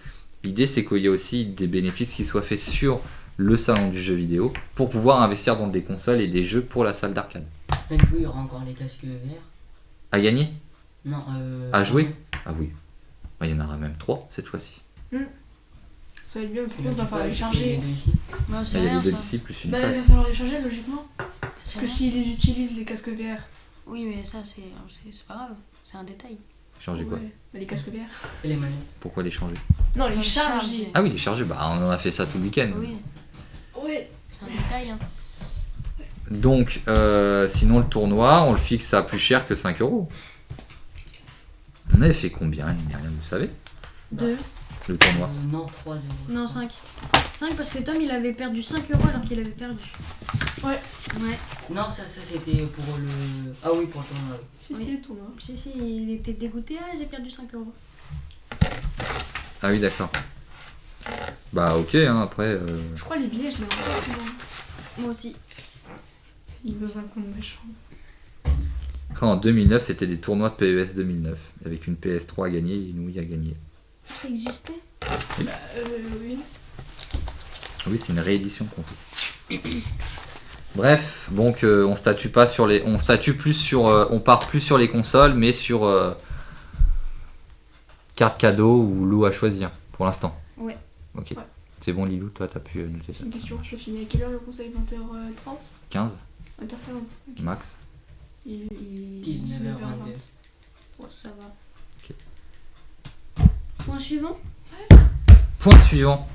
l'idée c'est qu'il y a aussi des bénéfices qui soient faits sur le salon du jeu vidéo pour pouvoir investir dans des consoles et des jeux pour la salle d'arcade. Mais du coup, il y aura encore les casques verts. À gagner? Non, À jouer? Ah oui. Bah, il y en aura même 3 cette fois-ci. Ça va être bien, il va falloir les charger. Ouais, c'est Il y a rien, les deux ça. ici plus une Bah, colle. il va falloir les charger logiquement. Parce C'est que rien. s'ils les utilisent, les casques verts. Oui, mais ça, c'est pas grave. C'est un détail. Changer quoi? Ouais. Bah, les casques verts. Et les manettes. Pourquoi les changer? Non, les Les charger. charger. Ah oui, les charger, bah on en a fait ça tout le week-end. Oui, Ouais. c'est un détail. Hein. Donc, sinon le tournoi, on le fixe à plus cher que 5 €. On avait fait combien l'année dernière, vous savez? 2. Le tournoi. Non, 3 €. Non, 5. 5 parce que Tom, il avait perdu 5 € alors qu'il avait perdu. Ouais. Ouais. Non, ça c'était pour le... Ah oui, pour le tournoi. Si, Oui. si, le tournoi. Si, il était dégoûté. Ah, j'ai perdu 5 €. Ah oui, d'accord. Bah ok, hein, après... Je crois les billets, je les rends souvent. Moi aussi. Il est dans un compte méchant. Après, en 2009, c'était des tournois de PES 2009, avec une PS3 à gagner et Inouï à gagner. Ça existait? Oui. Oui, c'est une réédition qu'on fait. Bref, donc on statue pas sur les... On statue plus sur... on part plus sur les consoles, mais sur... carte cadeau ou lot à choisir, pour l'instant. Ouais. Ok. Ouais. C'est bon Lilou, toi t'as pu noter ça. Une question, je finis à quelle heure le conseil? 20h30? 15 20h40. Ok. max. Il 19h22. Ouais, ça va. Point suivant. Point suivant.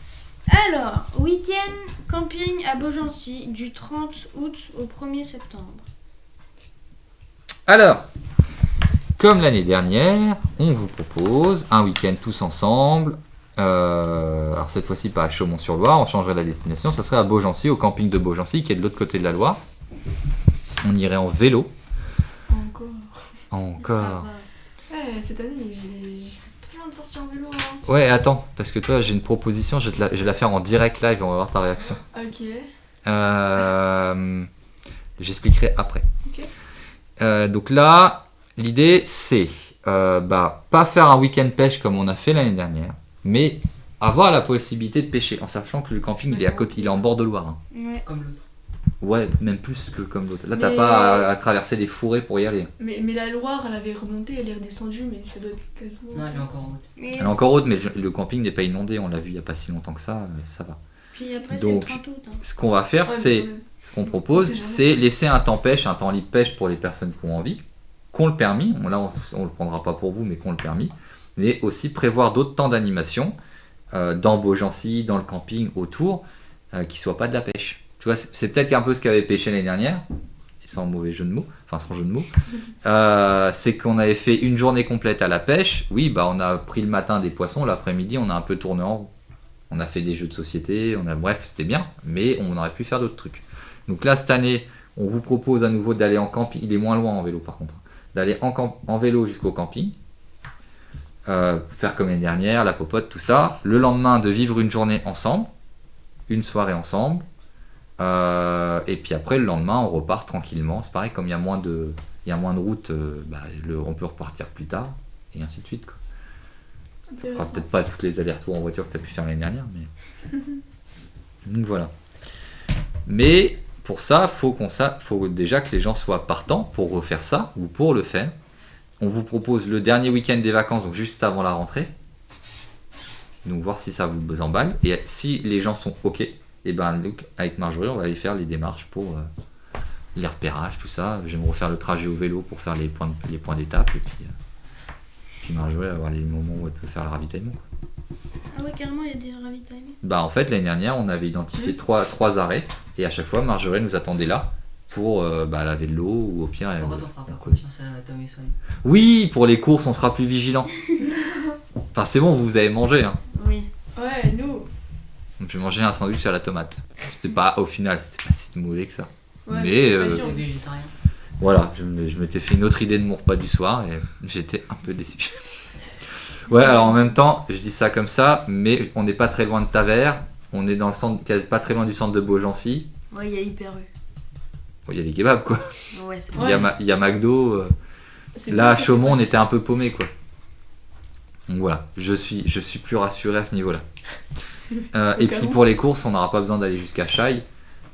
Alors, week-end camping à Beaugency du 30 août au 1er septembre. Alors, comme l'année dernière, on vous propose un week-end tous ensemble. Alors cette fois-ci pas à Chaumont-sur-Loire, on changerait la destination, ça serait à Beaugency, au camping de Beaugency qui est de l'autre côté de la Loire. On irait en vélo. Encore. Ça va. Ouais, cette année, j'ai fait plein de sorties en vélo. Hein. Ouais, attends, parce que toi j'ai une proposition, je vais la faire en direct live, on va voir ta réaction. Ok. J'expliquerai après. Ok. Donc là, l'idée c'est pas faire un week-end pêche comme on a fait l'année dernière, mais avoir la possibilité de pêcher, en sachant que le camping il est à côté, il est en bord de Loire. Hein. Ouais. Comme l'autre. Ouais, même plus que comme l'autre. Là, t'as Mais- pas à traverser des fourrés pour y aller. Mais la Loire, elle avait remonté, elle est redescendue, mais ça doit être quasiment. Non, elle est encore en route. Mais Elle est encore haute, mais le camping n'est pas inondé, on l'a vu il y a pas si longtemps que ça va. puis après, Donc, c'est le 30 août. Hein. Ce qu'on va faire, Ouais, mais c'est, quand même. ce qu'on propose, C'est jamais- c'est laisser un temps pêche, un temps libre pêche pour les personnes qui ont envie, qu'on le permis, on le prendra pas pour vous, mais qu'on le permis, mais aussi prévoir d'autres temps d'animation dans Beaugency, dans le camping, autour, qui soient pas de la pêche. Tu vois, c'est peut-être un peu ce qu'avait pêché l'année dernière, sans mauvais jeu de mots, enfin sans jeu de mots, c'est qu'on avait fait une journée complète à la pêche. Oui, bah on a pris le matin des poissons, l'après-midi on a un peu tourné en rond. On a fait des jeux de société, bref, c'était bien, mais on aurait pu faire d'autres trucs. Donc là, cette année, on vous propose à nouveau d'aller en camping. Il est moins loin en vélo par contre. D'aller en vélo jusqu'au camping. Faire comme l'année dernière, la popote, tout ça. Le lendemain, de vivre une journée ensemble, une soirée ensemble. Et puis après, le lendemain, on repart tranquillement. C'est pareil, comme il y a moins de route, on peut repartir plus tard, et ainsi de suite. Quoi. On fera peut-être pas tous les allers-retours en voiture que tu as pu faire l'année dernière, mais. Donc voilà. Mais pour ça, faut déjà que les gens soient partants pour refaire ça, ou pour le faire. On vous propose le dernier week-end des vacances, donc juste avant la rentrée. Donc voir si ça vous emballe. Et si les gens sont OK, et donc, avec Marjorie, on va aller faire les démarches pour les repérages, tout ça. Je vais me refaire le trajet au vélo pour faire les points d'étape. Et puis Marjorie va avoir les moments où elle peut faire le ravitaillement. Quoi. Ah ouais, carrément, il y a des ravitaillements. En fait, l'année dernière, on avait identifié trois arrêts. Et à chaque fois, Marjorie nous attendait là pour laver de l'eau ou au pire... Pourquoi t'en feras pas confiance à Tom et Sonia? Oui, pour les courses, on sera plus vigilant. Enfin, c'est bon, vous avez mangé. Hein. Oui. Ouais, nous. Donc, j'ai mangé un sandwich à la tomate. C'était pas, au final, c'était pas si mauvais que ça. Ouais, Mais c'est pas T'es sûr. végétarien. voilà, je m'étais fait une autre idée de mon repas du soir et j'étais un peu déçu. Ouais, alors en même temps, je dis ça comme ça, mais on n'est pas très loin de Tavers. On est dans le centre, pas très loin du centre de Beaugency. Ouais, il y a Hyper U. Bon, il y a les kebabs, quoi. Ouais, c'est Ouais. Il y a McDo. C'est Là, à plus- Chaumont, on c'est était un peu paumé, quoi. Donc voilà, je suis plus rassuré à ce niveau-là. Et cas puis où. pour les courses, on n'aura pas besoin d'aller jusqu'à Chaille.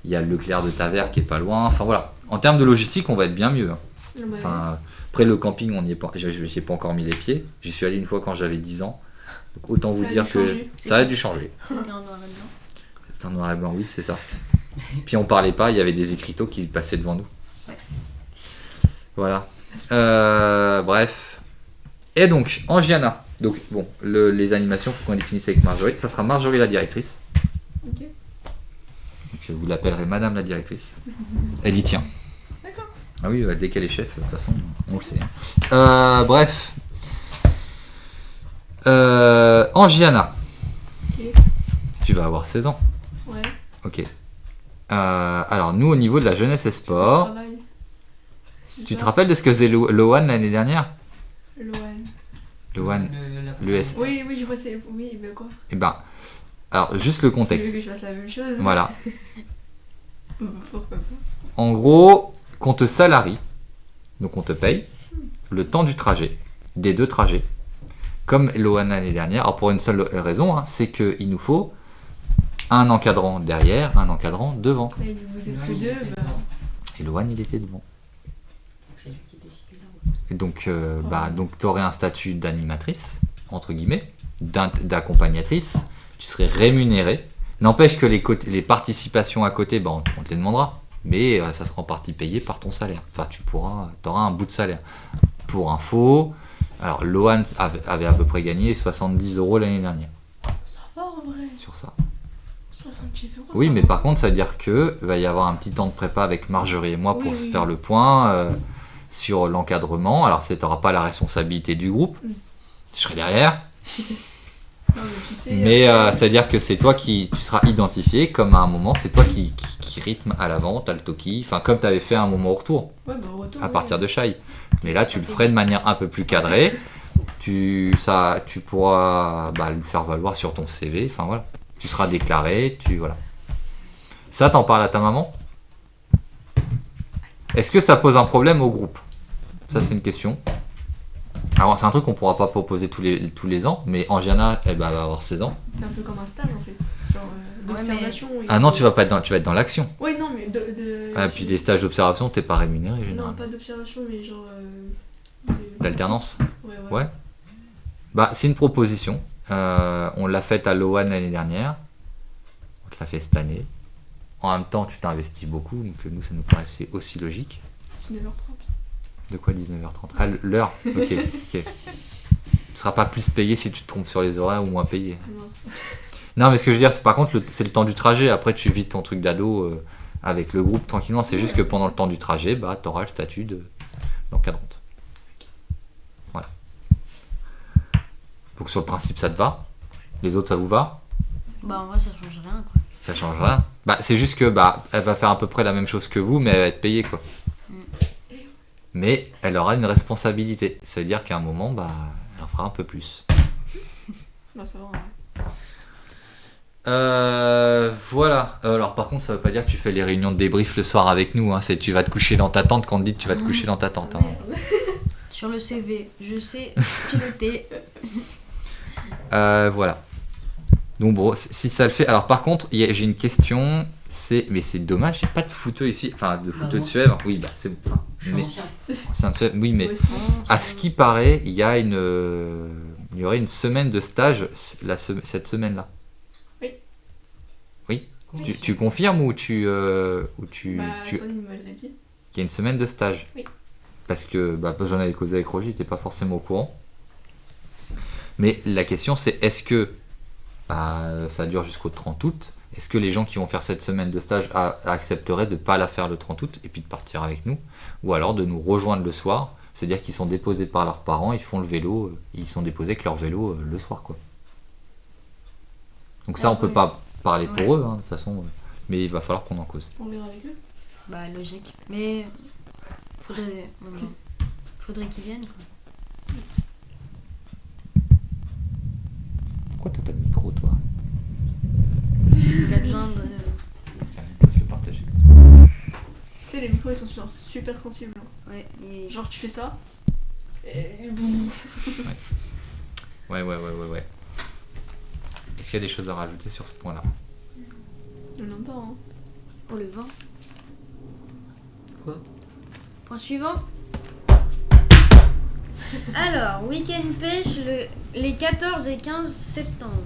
Il y a le Leclerc de Tavers qui est pas loin. Enfin voilà, en termes de logistique, on va être bien mieux. Hein. pas- Ouais. Enfin, après le camping, on n'y est pas, j'y ai pas encore mis les pieds. J'y suis allé une fois quand j'avais 10 ans. Donc autant vous Ça a dire dû que changer. ça a dû changer. C'était en noir et blanc. C'est un noir et blanc, oui, c'est ça. Puis on parlait pas, il y avait des écriteaux qui passaient devant nous. Ouais. Voilà. Bref. Et donc, en Giana. Donc, bon, les animations, il faut qu'on définisse avec Marjorie. Ça sera Marjorie la directrice. Ok. Donc, vous l'appellerez Madame la directrice. Elle y tient. D'accord. Ah oui, dès qu'elle est chef, de toute façon, on le sait. Hein. Bref. En Giana. Ok. Tu vas avoir 16 ans. Ouais. Ok. Alors, nous, au niveau de la jeunesse et sport, Travail. C'est tu te ça. rappelles de ce que faisait Loan l'année dernière? Loan. Loan. La L'ES. Oui, je vois, c'est. Oui, mais quoi? Eh ben, alors juste le Tu contexte. veux que je fasse la même chose? Voilà. Pourquoi pas? En gros, qu'on te salarie, donc on te paye le temps du trajet, des 2 trajets, comme Loan l'année dernière. Alors pour une seule raison, hein, c'est qu'il nous faut un encadrant derrière, un encadrant devant. Et vous êtes que 2, bah. Et Loan, il était devant. C'est lui qui décide là. Et donc tu aurais un statut d'animatrice, entre guillemets, d'accompagnatrice, tu serais rémunéré. N'empêche que les participations à côté, on te les demandera, mais ça sera en partie payé par ton salaire. Enfin, tu auras un bout de salaire. Pour info, alors Loan avait à peu près gagné 70 € l'année dernière Ça va en vrai. sur ça. 70 €. Oui, ça mais va. par contre, ça veut dire que va y avoir un petit temps de prépa avec Marjorie et moi pour Oui, se oui. faire le point sur l'encadrement. Alors, tu n'auras pas la responsabilité du groupe, je serai derrière. Non, mais tu sais. Mais ça veut dire que c'est toi tu seras identifié comme à un moment, c'est toi qui rythme à l'avant, t'as le toki, enfin comme tu avais fait à un moment au retour, Ouais, bah, au retour. à oui. partir de Shai. Mais là, tu le ferais de manière un peu plus cadrée, tu pourras le faire valoir sur ton CV, enfin voilà. Tu seras déclaré, voilà. Ça, t'en parles à ta maman? Est-ce que ça pose un problème au groupe? Ça, c'est une question. Alors, c'est un truc qu'on pourra pas proposer tous les ans, mais Angiana, elle va avoir 16 ans. C'est un peu comme un stage en fait. Genre d'observation. Ah non, tu vas être dans l'action. Oui, non, mais Ah, puis les stages d'observation, t'es pas rémunéré Non, généralement. pas d'observation, mais genre. D'alternance? Ouais. Ouais. Bah, c'est une proposition. On l'a faite à Loan l'année dernière. On te l'a fait cette année. En même temps, tu t'investis beaucoup, donc nous, ça nous paraissait aussi logique. 19h30. De quoi 19h30? Ah, l'heure? Ok. Tu seras pas plus payé si tu te trompes sur les horaires ou moins payé. Ah, mince. Non, mais ce que je veux dire, c'est par contre, c'est le temps du trajet. Après, tu vides ton truc d'ado avec le groupe tranquillement. C'est juste que pendant le temps du trajet, tu auras le statut d'encadrante. Voilà. Donc, sur le principe, ça te va? Les autres, ça vous va? Bah en vrai ça change rien quoi. Ça change rien. C'est juste que elle va faire à peu près la même chose que vous, mais elle va être payée quoi. Mais elle aura une responsabilité. Ça veut dire qu'à un moment, elle en fera un peu plus. Non, ça va, ouais. Voilà. Alors par contre, ça veut pas dire que tu fais les réunions de débrief le soir avec nous. Hein. C'est tu vas te coucher dans ta tente quand on te dit que tu vas te coucher dans ta tente. Hein. Sur le CV, je sais piloter. Voilà. Donc bon, si ça le fait. Alors par contre, j'ai une question. Mais c'est dommage, il n'y a pas de footeux ici. Enfin, de footeux de Suèvre. Oui, c'est. Mais, c'est un Suèvre. Oui, mais Moi aussi. à ce qui paraît, il y aurait une semaine de stage cette semaine-là. Oui. Oui. Tu confirmes ou tu Sonny me l'a dit. qu'il y a une semaine de stage? Oui. Parce que j'en avais causé avec Roger, il n'était pas forcément au courant. Mais la question c'est est-ce que ça dure jusqu'au 30 août? Est-ce que les gens qui vont faire cette semaine de stage accepteraient de ne pas la faire le 30 août et puis de partir avec nous? Ou alors de nous rejoindre le soir, c'est-à-dire qu'ils sont déposés par leurs parents, ils font le vélo, ils sont déposés avec leur vélo le soir quoi. Donc ça on peut pas parler pour eux de toute façon, mais il va falloir qu'on en cause. On verra avec eux. Bah logique. Mais faudrait qu'ils viennent quoi. Pourquoi t'as pas de micro toi? Il a besoin de. On peut se le partager. Tu sais, les micros ils sont super sensibles. Hein. Ouais. Et... Genre tu fais ça. Et boum. Ouais. Est-ce qu'il y a des choses à rajouter sur ce point-là? On entend, hein. Oh le vent. Quoi? Point suivant. Alors, week-end pêche les 14 et 15 septembre.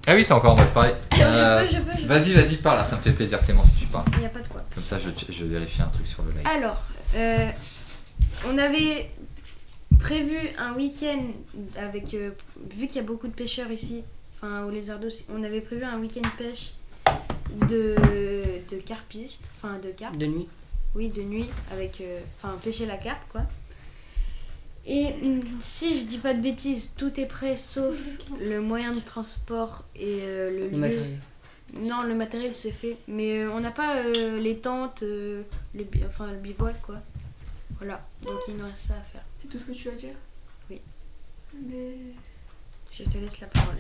Ah oui, c'est encore en mode parler. Je peux. Vas-y, parle, là, ça me fait plaisir Clément si tu parles. Il n'y a pas de quoi. Comme ça, je vérifie un truc sur le live. Alors, on avait prévu un week-end avec, vu qu'il y a beaucoup de pêcheurs ici, enfin au Lézardos, on avait prévu un week-end pêche de carpistes, enfin de carpe. De nuit. Oui, de nuit, avec, enfin pêcher la carpe quoi. Et si je dis pas de bêtises, tout est prêt sauf le moyen de transport et le lieu. matériel. Non, le matériel c'est fait, mais on n'a pas les tentes, le bivouac quoi. Voilà, donc il nous reste ça à faire. C'est tout ce que tu vas dire? Oui. Je te laisse la parole.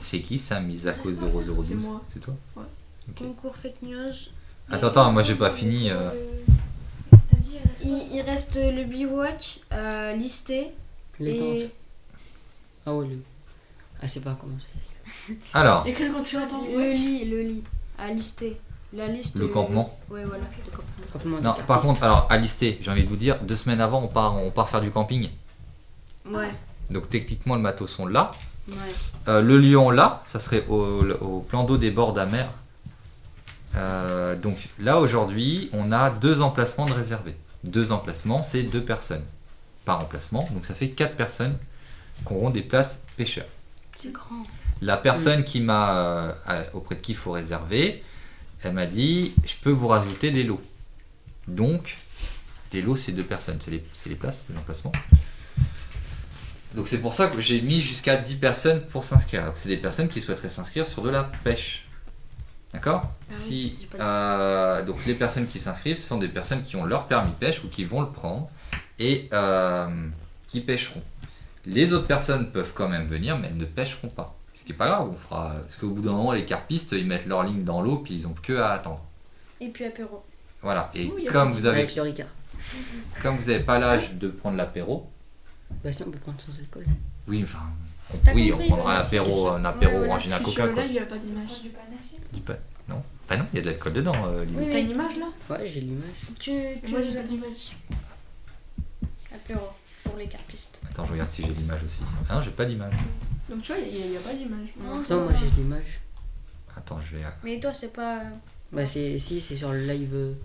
C'est qui ça, Misako 002? C'est moi. C'est toi? Ouais. Ok. Concours fake news. Attends, moi j'ai pas fini. Il reste le bivouac à lister. Les Et tentes. Ah ouais, Ah, c'est pas comment c'est. Alors, Et quand tu attends, le lit à lister. La liste. le campement. Ouais, voilà, le campement. Campement des Non, carpistes. par contre, alors à lister, j'ai envie de vous dire, 2 semaines avant, on part faire du camping. Ouais, Donc techniquement, le matos sont là. ouais. Le lion là, ça serait au plan d'eau des bords de la mer. Donc là aujourd'hui, on a 2 emplacements de réservés. 2 emplacements, c'est 2 personnes par emplacement. Donc ça fait 4 personnes qui auront des places pêcheurs. C'est grand. La personne qui m'a auprès de qui il faut réserver, elle m'a dit je peux vous rajouter des lots. Donc des lots c'est 2 personnes, c'est les places, c'est l'emplacement. Donc c'est pour ça que j'ai mis jusqu'à 10 personnes pour s'inscrire. Donc c'est des personnes qui souhaiteraient s'inscrire sur de la pêche. D'accord? oui, j'ai Donc les personnes qui s'inscrivent ce sont des personnes qui ont leur permis de pêche ou qui vont le prendre et qui pêcheront. Les autres personnes peuvent quand même venir mais elles ne pêcheront pas. Ce qui n'est pas grave, on fera. Parce qu'au bout d'un moment les carpistes ils mettent leur ligne dans l'eau puis ils n'ont que à attendre. Et puis apéro. Voilà. Et Sinon, il y a comme pas vous avez Avec le Ricard. comme vous n'avez pas l'âge de prendre l'apéro, Bah, sinon, on peut prendre sans alcool. oui enfin T'as oui on compris, prendra ouais, l'apéro, c'est un apéro Ouais, voilà. orangina Je suis coca sur le quoi. live, il n'y a pas d'image. Dis pas. Non. Enfin non, il y a de l'alcool dedans. Lily. Oui, T'as oui. une image là? Ouais, j'ai l'image. Tu Moi j'ai nous pas as d'image. apéro pour les carpistes. Attends, je regarde si j'ai l'image aussi. Ah non, j'ai pas d'image. Donc tu vois, il n'y a pas d'image. Non, moi j'ai l'image. Attends, je vais. Mais toi, c'est pas. Bah, c'est sur le live.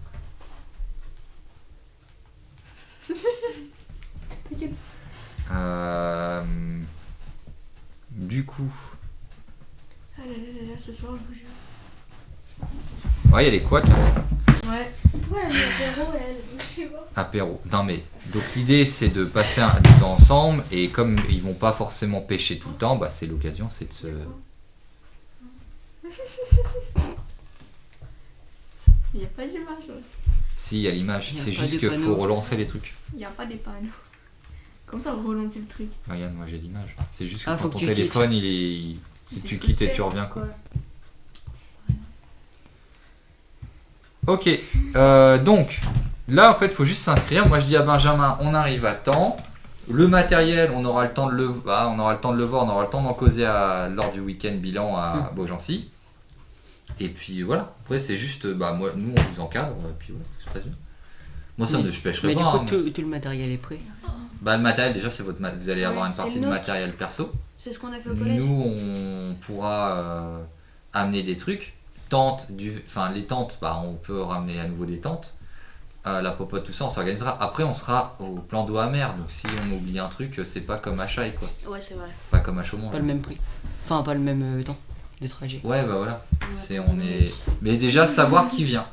Du coup. Ah là là là là, ce soir je vous jure. Ouais, il y a les couacs. Ouais. Ouais, l'apéro, elle. Je sais pas. Apéro. Non mais. Donc l'idée c'est de passer du temps ensemble et comme ils vont pas forcément pêcher tout le temps, bah c'est l'occasion, c'est de se. Il n'y a pas d'image. Si, il y a l'image. Il y a C'est pas juste de qu'il faut panneau. relancer les trucs. Il n'y a pas des panneaux. Comme ça, vous relancez le truc. Regarde, moi j'ai l'image. C'est juste que Ah, quand faut ton que tu téléphone il est. Si C'est tu ce que quittes et c'est. tu reviens quoi. Quoi? Ok, donc là en fait il faut juste s'inscrire. Moi je dis à Benjamin, on arrive à temps. Le matériel, on aura le temps de le voir, on aura le temps d'en causer lors du week-end bilan à Beaugency. Et puis voilà, après c'est juste, moi, nous on vous encadre, et puis voilà, tout se passe bien. Moi ça je pêcherai Mais du pas. coup, hein, tout le matériel est prêt. le matériel déjà c'est votre vous allez avoir Ouais, une c'est partie le de nôtre. matériel perso. C'est ce qu'on a fait au collège. Nous on pourra amener des trucs. Les tentes, on peut ramener à nouveau des tentes. La popote, tout ça, on s'organisera. Après, on sera au plan d'eau à mer. Donc, si on oublie un truc, c'est pas comme à Chaille, quoi. Ouais, c'est vrai. Pas comme à Chaumont. Pas le même prix. Enfin, pas le même temps de trajet. Ouais, bah voilà. Mais déjà, savoir qui vient.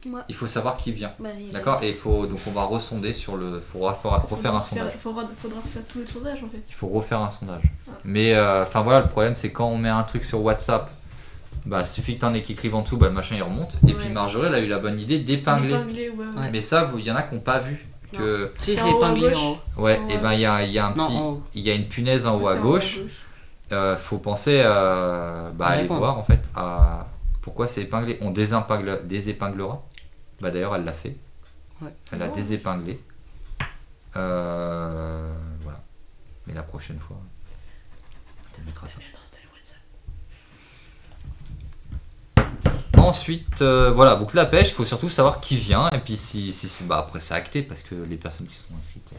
Moi. Il faut savoir qui vient. Bah, il D'accord. reste. Et donc, on va ressonder sur le. Faudra refaire un sondage. Faudra refaire tout le sondage en fait. Il faut refaire un sondage. Mais, voilà, le problème, c'est quand on met un truc sur WhatsApp. Il suffit que t'en aies qui écrivent en dessous, le machin il remonte. Et puis Marjorie elle a eu la bonne idée d'épingler. Épinglé, ouais. Ouais. Mais ça, il y en a qui n'ont pas vu que. Si, C'est c'est en haut à épinglé gauche. en haut. Ouais, En et haut. ben il y a un Non, petit. en haut. Il y a une punaise en haut à C'est gauche. Faut penser aller répondre. voir en fait à pourquoi c'est épinglé. On désépinglera. D'ailleurs elle l'a fait. Ouais. Elle a Oh. désépinglé. Voilà. Mais la prochaine fois, on mettra ça. Ensuite, voilà, donc la pêche, il faut surtout savoir qui vient, et puis si c'est, après c'est acté, parce que les personnes qui sont inscrites,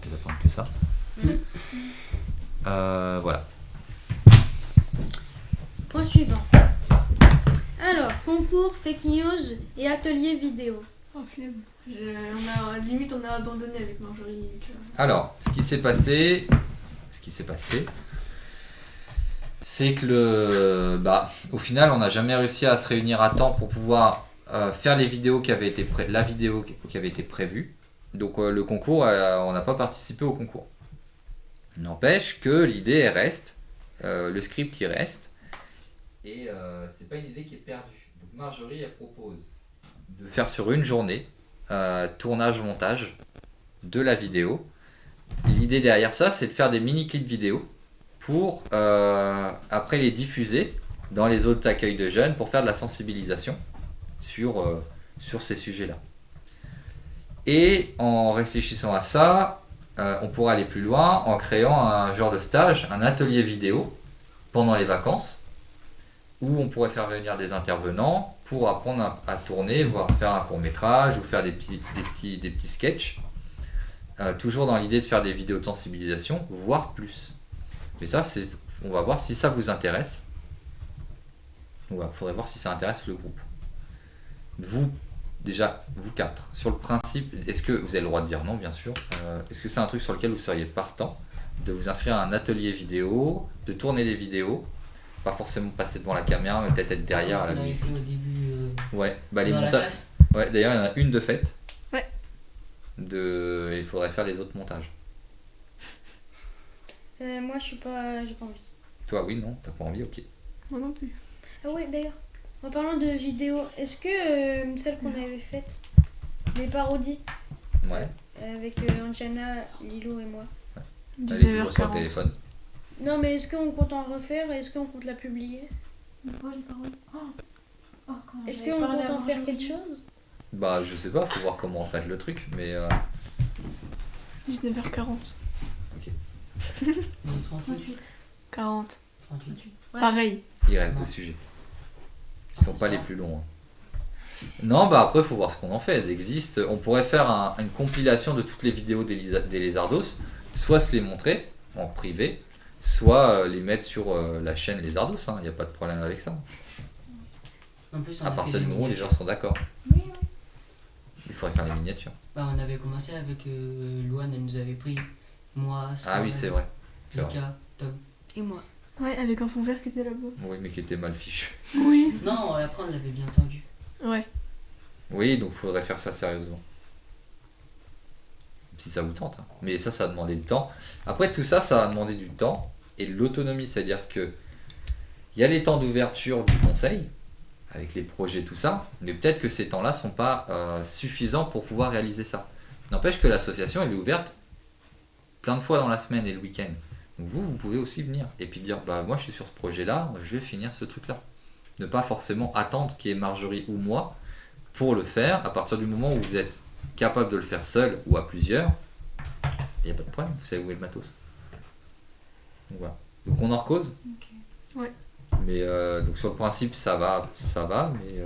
elles attendent que ça. Voilà. Point suivant. Alors, concours, fake news et atelier vidéo. Oh, flemme. Limite, on a abandonné avec Marjorie. Alors, ce qui s'est passé, c'est que au final, on n'a jamais réussi à se réunir à temps pour pouvoir faire les vidéos la vidéo qui avait été prévue. Donc le concours, on n'a pas participé au concours. N'empêche que l'idée reste, le script il reste, et c'est pas une idée qui est perdue. Donc Marjorie elle propose de faire sur une journée tournage montage de la vidéo. L'idée derrière ça, c'est de faire des mini-clips vidéo pour après les diffuser dans les autres accueils de jeunes pour faire de la sensibilisation sur ces sujets-là. Et en réfléchissant à ça, on pourrait aller plus loin en créant un genre de stage, un atelier vidéo pendant les vacances, où on pourrait faire venir des intervenants pour apprendre à tourner, voire faire un court-métrage ou faire des petits sketchs. Toujours dans l'idée de faire des vidéos de sensibilisation, voire plus. Mais ça, on va voir si ça vous intéresse. Il faudrait voir si ça intéresse le groupe. Vous, déjà, vous 4, sur le principe, est-ce que vous avez le droit de dire non, bien sûr, est-ce que c'est un truc sur lequel vous seriez partant de vous inscrire à un atelier vidéo, de tourner des vidéos, pas forcément passer devant la caméra, mais peut-être être derrière à la musique. Au début, Ouais, les dans la montages. classe. Ouais, d'ailleurs, il y en a une de faite. Ouais. Il faudrait faire les autres montages. Moi, j'ai pas envie. Toi, oui, non, t'as pas envie, ok. Moi non plus. Ah oui, d'ailleurs, en parlant de vidéos, est-ce que celle qu'on avait faite, les parodies, Ouais, avec Anjana, Lilo et moi, elle est toujours sur le 19h40. téléphone. non mais est-ce qu'on compte en refaire et est-ce qu'on compte la publier? Est-ce qu'on compte en faire quelque chose? Bah, je sais pas, faut voir comment on fait le truc, mais 19h40. 38. 40. 38. Ouais. Pareil. il reste deux sujets. Qui sont pas les plus longs. Non, bah après, faut voir ce qu'on en fait. Elles existent. On pourrait faire une compilation de toutes les vidéos des Lézardos, soit se les montrer en privé, soit les mettre sur la chaîne Lézardos. Il n'y a pas de problème avec ça. En plus, on À a partir fait du des moment où les miniatures. gens sont d'accord. Il faudrait faire les miniatures. Bah, on avait commencé avec Louane, elle nous avait pris. Moi, Ah oui, c'est vrai. C'est vrai. Lucas, Tom. Et moi. Ouais, avec un fond vert qui était là-bas. Oui, mais qui était mal fichu. Oui. Non, après on l'avait bien tendu. Ouais. Oui, donc il faudrait faire ça sérieusement. Si ça vous tente. Hein. Mais ça va demander du temps. Après, tout ça, ça va demander du temps et de l'autonomie. C'est-à-dire que il y a les temps d'ouverture du conseil, avec les projets, tout ça, mais peut-être que ces temps-là sont pas suffisants pour pouvoir réaliser ça. N'empêche que l'association, elle est ouverte plein de fois dans la semaine et le week-end. Donc vous pouvez aussi venir et puis dire, bah moi je suis sur ce projet-là, je vais finir ce truc-là. Ne pas forcément attendre qu'il y ait Marjorie ou moi pour le faire. À partir du moment où vous êtes capable de le faire seul ou à plusieurs, il n'y a pas de problème, vous savez où est le matos. Donc voilà. Donc on en recose. Ouais. Mais donc sur le principe ça va, mais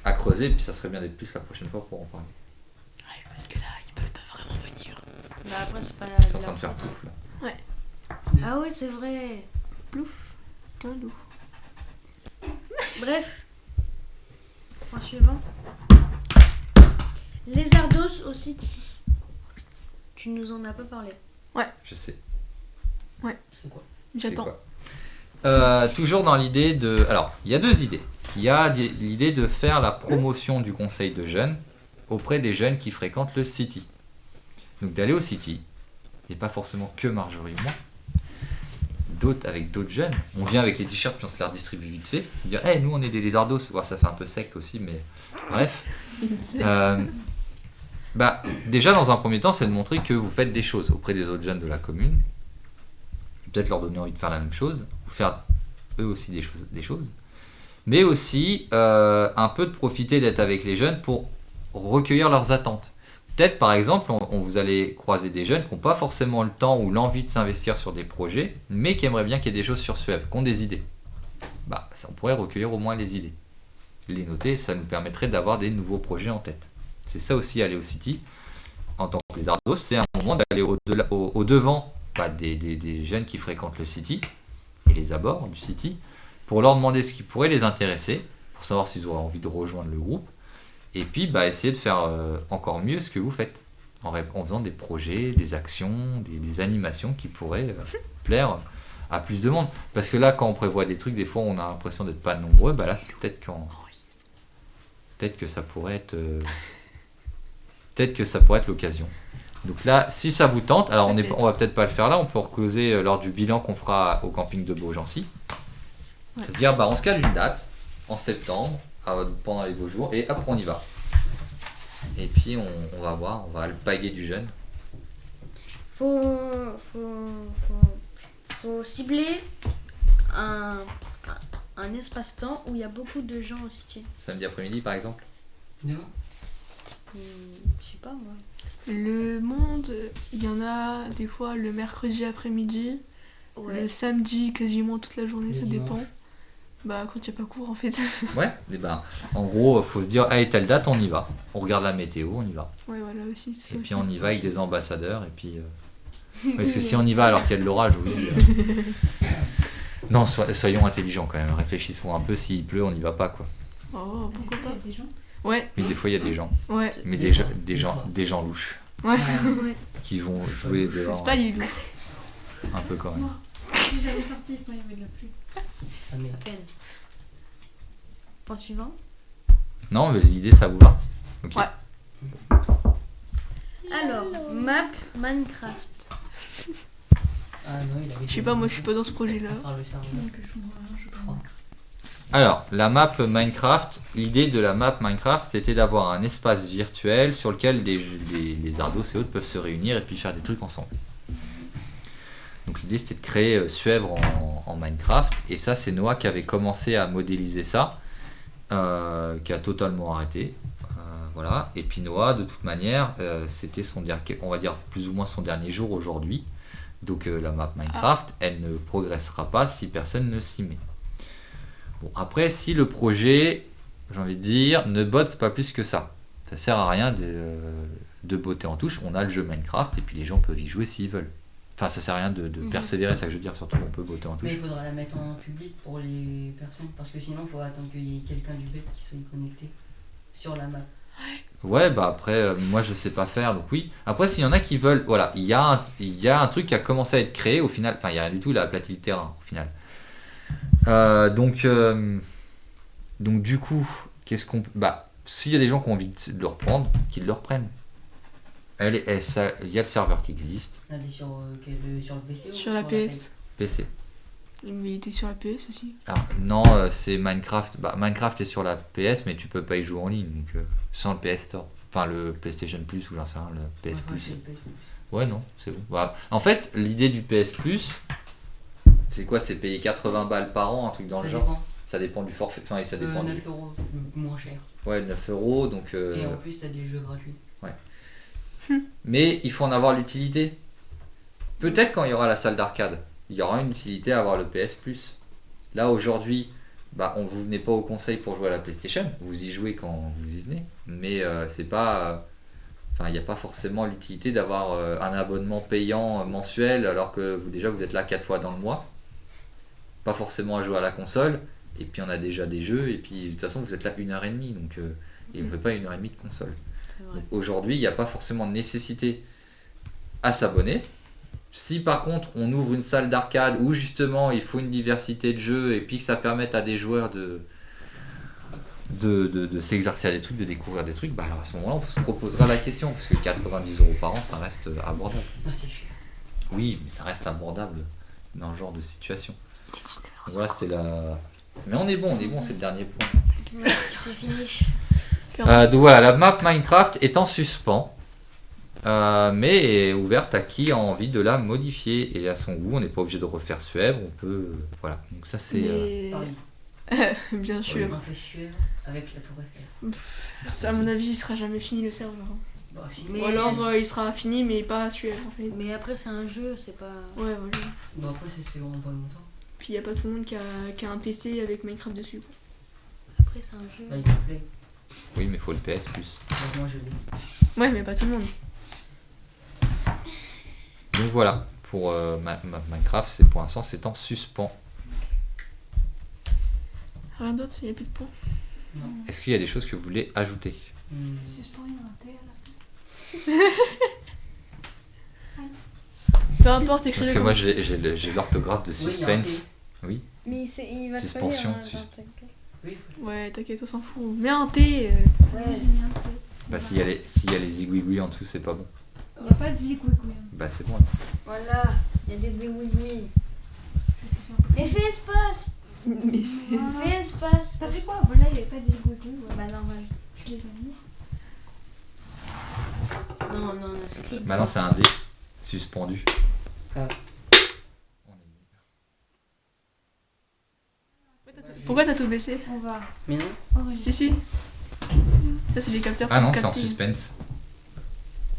à creuser, puis ça serait bien d'être plus la prochaine fois pour en parler. Ouais, parce que là, ils peuvent pas vraiment venir. Bah après c'est pas Ils sont en train de faire pouf là. Ah ouais c'est vrai. Plouf. Plein d'eau. Bref. Point suivant. Lézardos au City. Tu nous en as pas parlé. Je sais. C'est quoi? C'est J'attends. quoi toujours dans l'idée de... Alors, il y a deux idées. Il y a l'idée de faire la promotion du conseil de jeunes auprès des jeunes qui fréquentent le City. Donc d'aller au City, et pas forcément que Marjorie et moi, avec d'autres jeunes. On vient avec les t-shirts puis on se les redistribue vite fait. Dire, hey, nous on est des lézardos. Bon, ça fait un peu secte aussi, mais bref. Déjà dans un premier temps, c'est de montrer que vous faites des choses auprès des autres jeunes de la commune. Peut-être leur donner envie de faire la même chose, ou faire eux aussi des choses. Mais aussi un peu de profiter d'être avec les jeunes pour recueillir leurs attentes. Peut-être par exemple, vous allez croiser des jeunes qui n'ont pas forcément le temps ou l'envie de s'investir sur des projets, mais qui aimeraient bien qu'il y ait des choses sur Suève, qui ont des idées. On pourrait recueillir au moins les idées. Les noter, ça nous permettrait d'avoir des nouveaux projets en tête. C'est ça aussi, aller au City, en tant que lézardos, c'est un moment d'aller au-devant des jeunes qui fréquentent le City, et les abords du City, pour leur demander ce qui pourrait les intéresser, pour savoir s'ils auraient envie de rejoindre le groupe, et puis essayer de faire encore mieux ce que vous faites, en faisant des projets, des actions, des animations qui pourraient plaire à plus de monde. Parce que là, quand on prévoit des trucs, des fois on a l'impression d'être pas nombreux, là c'est peut-être que ça pourrait être l'occasion. Donc là, si ça vous tente, alors on va peut-être pas le faire là, on peut recloser lors du bilan qu'on fera au camping de Beaugency. Ouais. Se dire, on se cale une date en septembre, pendant les beaux jours, et hop, on y va. Et puis on va voir, on va alpaguer du jeune. Faut cibler un espace-temps où il y a beaucoup de gens aussi. Tiens. Samedi après-midi par exemple. Non. Je sais pas moi. Le monde, il y en a des fois le mercredi après-midi, Ouais. le samedi quasiment toute la journée, Le ça dimanche. dépend. Bah quand il n'y a pas cours en fait. Ouais, et ben en gros faut se dire allez telle date on y va. On regarde la météo, on y va. Ouais voilà aussi. c'est Et ça puis aussi. on y va avec des ambassadeurs et puis parce que si on y va alors qu'il y a de l'orage, oui. Non, soyons intelligents quand même, réfléchissons un peu, s'il pleut on n'y va pas quoi. Oh pourquoi pas. Des gens. Ouais, Mais des fois il y a des gens, ouais, mais Des des fois. gens louches ouais. qui vont jouer dehors C'est pas les loups. un peu quand même. J'avais sorti quand il y avait de la pluie. Ah, mais Peine. Point suivant. Non mais l'idée ça vous va. Ok. Ouais. Alors, map Minecraft. ah non, il avait. Je sais pas, moi je suis pas dans ce projet-là. Par le serveur, je crois. Alors, la map Minecraft, l'idée de la map Minecraft, c'était d'avoir un espace virtuel sur lequel les ardos et autres peuvent se réunir et puis faire des trucs ensemble. Donc l'idée c'était de créer Suèvre en Minecraft, et ça c'est Noah qui avait commencé à modéliser ça, qui a totalement arrêté. Voilà. Et puis Noah, de toute manière, c'était son dernier, on va dire plus ou moins son dernier jour aujourd'hui. Donc la map Minecraft, elle ne progressera pas si personne ne s'y met. Bon, après, si le projet, j'ai envie de dire, ne botte pas plus que ça, ça sert à rien de botter en touche. On a le jeu Minecraft et puis les gens peuvent y jouer s'ils veulent. Enfin, ça sert à rien de persévérer, c'est ça que je veux dire, surtout on peut botter en touche. Mais il faudra la mettre en public pour les personnes, parce que sinon il faudra attendre qu'il y ait quelqu'un du web qui soit connecté sur la map. Ouais, bah après, moi je sais pas faire, donc oui. Après, s'il y en a qui veulent, voilà, il y a un truc qui a commencé à être créé au final, enfin, il n'y a rien du tout, il a aplati le terrain au final. Donc du coup, qu'est-ce qu'on. Bah, s'il y a des gens qui ont envie de le reprendre, qu'ils le reprennent. Il y a le serveur qui existe, Elle est sur le PC ou Sur la PS. PC. Il était sur la PS aussi. Alors, non, c'est Minecraft. Bah, Minecraft est sur la PS, mais tu peux pas y jouer en ligne, donc sans le PS Store. Enfin, le PlayStation Plus ou j'en sais rien, le PS Ouais, Plus. c'est le PS Plus. Ouais, non, c'est bon. Voilà. En fait, l'idée du PS Plus, c'est quoi? C'est payer 80 balles par an, un truc dans Ça le genre. dépend. Ça dépend du forfait. Enfin, ça dépend 9 euros, moins cher. Ouais, 9 euros, donc. Et en plus, t'as des jeux gratuits. Mais il faut en avoir l'utilité. Peut-être quand il y aura la salle d'arcade, il y aura une utilité à avoir le PS Plus. Là aujourd'hui, bah, vous venez pas au conseil pour jouer à la PlayStation, vous y jouez quand vous y venez, mais c'est pas. Enfin, il n'y a pas forcément l'utilité d'avoir un abonnement payant mensuel alors que vous êtes là 4 fois dans le mois. Pas forcément à jouer à la console, et puis on a déjà des jeux, et puis de toute façon vous êtes là 1h30, donc et on ne fait pas 1h30 de console. Donc, aujourd'hui, il n'y a pas forcément de nécessité à s'abonner. Si par contre on ouvre une salle d'arcade où justement il faut une diversité de jeux et puis que ça permette à des joueurs de s'exercer à des trucs, de découvrir des trucs, bah alors à ce moment-là on se proposera la question, parce que 90 € par an ça reste abordable. Ah, c'est cher. Oui, mais ça reste abordable dans ce genre de situation. Donc voilà, c'était la. Mais on est bon, c'est le dernier point. Ouais, c'est fini. Donc voilà, la map Minecraft est en suspens, mais est ouverte à qui a envie de la modifier et à son goût. On n'est pas obligé de refaire Suèvre, on peut. Voilà, donc ça c'est. Mais... Paris. Bien sûr. On fait Suèvre avec la Tour Eiffel. Ça, à mon avis, il sera jamais fini le serveur. Hein. Bah, si. Mais- Ou alors il sera fini, mais pas Suèvre en fait. Mais après, c'est un jeu, c'est pas. Ouais, voilà. Bah, après, c'est fait en pas longtemps. Puis il a pas tout le monde qui a un PC avec Minecraft dessus. Quoi. Après, c'est un jeu. Là, il peut play. Oui, mais il faut le PS Plus. Moi, je l'ai. Ouais, mais pas tout le monde. Donc voilà, pour Minecraft, c'est pour l'instant c'est en suspens. Rien d'autre, il n'y a plus de points. Non. Est-ce qu'il y a des choses que vous voulez ajouter? Suspend, il y a un T à la Peu importe, écris Parce que moi j'ai l'orthographe de Oui, il y a un suspense. Oui. Mais il va Suspension, te falloir Oui. Ouais, t'inquiète, on s'en fout. Mets un T. Ouais. Bah s'il y a les igouigouis en dessous, c'est pas bon. Il n'y a pas de zigouigouis. Bah c'est bon. Voilà, il y a des oui. Mais fais espace. Fais espace. T'as fait quoi? Voilà, il n'y avait pas de zigouigouis. Ouais. Bah normal. Tu les as mis. Non, c'est clip. Maintenant c'est un dé. Suspendu. Ah. Pourquoi t'as tout baissé? On va Mais non. Si, si. Ça, c'est les capteurs. Ah non, pour c'est en capter. suspense.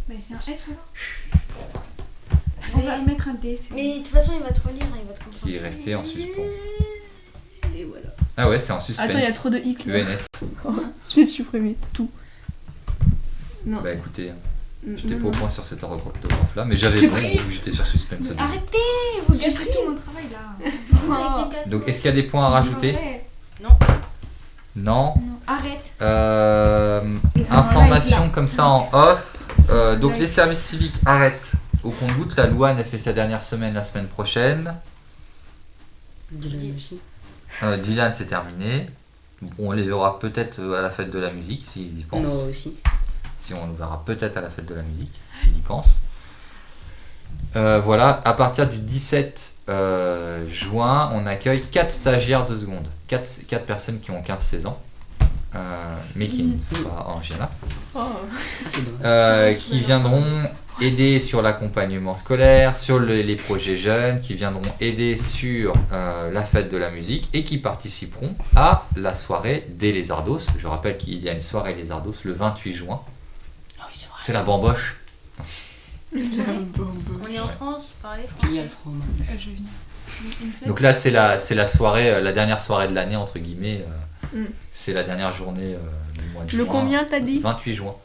Bah, c'est un S alors. On va mettre un D. Mais de toute façon, il va te relire, il va te comprendre. Qui est resté en suspens. Et voilà. Ah ouais, c'est en suspense. Attends, il y a trop de hic là. ENS. Je vais supprimer tout. Non. Bah écoutez, Mm, j'étais non, pas au non. point sur cette orthographe là, mais j'avais bon, vu que j'étais sur suspense. au début. Arrêtez, vous gâchez tout mon travail là. Donc est-ce qu'il y a des points à rajouter? Ouais. Non. Non, arrête. Information comme ça en off. Donc les services civiques arrêtent au compte-gouttes. La loi a fait sa dernière semaine la semaine prochaine. Dylan c'est terminé. On les verra peut-être à la fête de la musique s'ils y pensent. Non, aussi. Si on le verra peut-être à la fête de la musique s'ils y pensent. Voilà, à partir du 17 juin, on accueille 4 stagiaires de seconde. 4 personnes qui ont 15-16 ans. Mais qui ne sont pas en Giana. Qui viendront aider sur l'accompagnement scolaire, sur les projets jeunes, qui viendront aider sur la fête de la musique et qui participeront à la soirée des Lézardos. Je rappelle qu'il y a une soirée Lézardos le 28 juin. C'est la bamboche. On est en France, parlez Qui a français. le fromage? Je vais venir. Donc là c'est la soirée, la dernière soirée de l'année entre guillemets. Mm. C'est la dernière journée du mois de Le juin. combien t'as dit? 28 juin.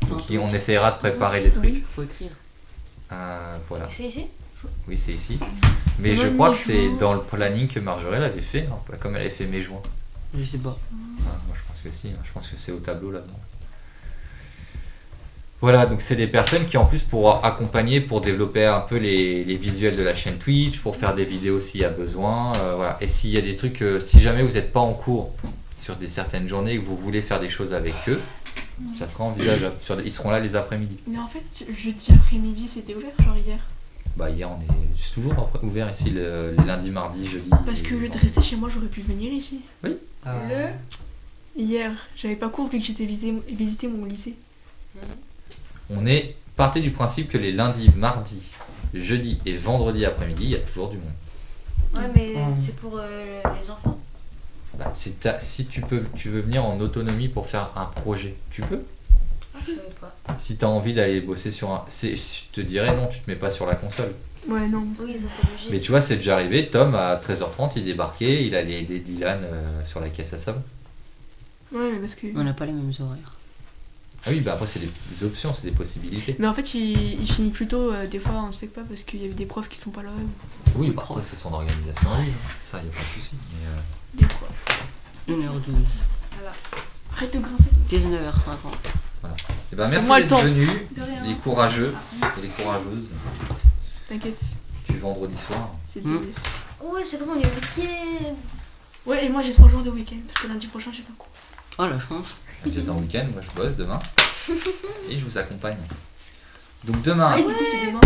Donc on essaiera de préparer les trucs. Faut écrire. Voilà. C'est ici? Oui, c'est ici. Mais je crois que c'est dans le planning que Marjorie l'avait fait, hein, comme elle avait fait mai-juin. Je sais pas. Moi je pense que si, hein, je pense que c'est au tableau là-dedans. Voilà, donc c'est des personnes qui en plus pourront accompagner pour développer un peu les visuels de la chaîne Twitch, pour faire des vidéos s'il y a besoin. Voilà. Et s'il y a des trucs, si jamais vous n'êtes pas en cours sur certaines journées et que vous voulez faire des choses avec eux, ça sera envisageable. Ils seront là les après-midi. Mais en fait, jeudi après-midi, c'était ouvert, genre hier. Bah hier c'est toujours ouvert ici le lundi, mardi, jeudi. Parce que au lieu de rester chez moi, j'aurais pu venir ici. Oui. Hier, j'avais pas cours vu que j'étais visiter mon lycée. On est parti du principe que les lundis, mardis, jeudi et vendredi après-midi, il y a toujours du monde. Ouais, mais c'est pour les enfants. Bah, si tu veux venir en autonomie pour faire un projet, tu peux. Je savais pas. Si tu as envie d'aller bosser sur un... Je te dirais non, tu te mets pas sur la console. Ouais, non. Oui, ça c'est logique. Mais tu vois, c'est déjà arrivé, Tom à 13h30, il débarquait, il allait aider Dylan sur la caisse à savon. Ouais, mais parce que... On n'a pas les mêmes horaires. Ah oui, bah après c'est des options, c'est des possibilités. Mais en fait, il finit plus tôt, des fois, on sait pas, parce qu'il y avait des profs qui sont pas là. Oui, bah après c'est son organisation à lui, hein. Ça, y a pas de souci. Mais, Des profs. 1h12. Voilà. Arrête de grincer. 19h50. voilà. Et bah C'est merci moi le d'être temps. venus, De rien. les courageux et les courageuses, T'inquiète, du vendredi soir. c'est Hmm. bien. Ouais, c'est bon, on est week-end. Ouais, et moi j'ai 3 jours de week-end, parce que lundi prochain, j'ai pas cours. Oh la chance. Vous êtes en week-end, moi je bosse demain. Et je vous accompagne. Donc demain, Ah, et du coup, c'est demain.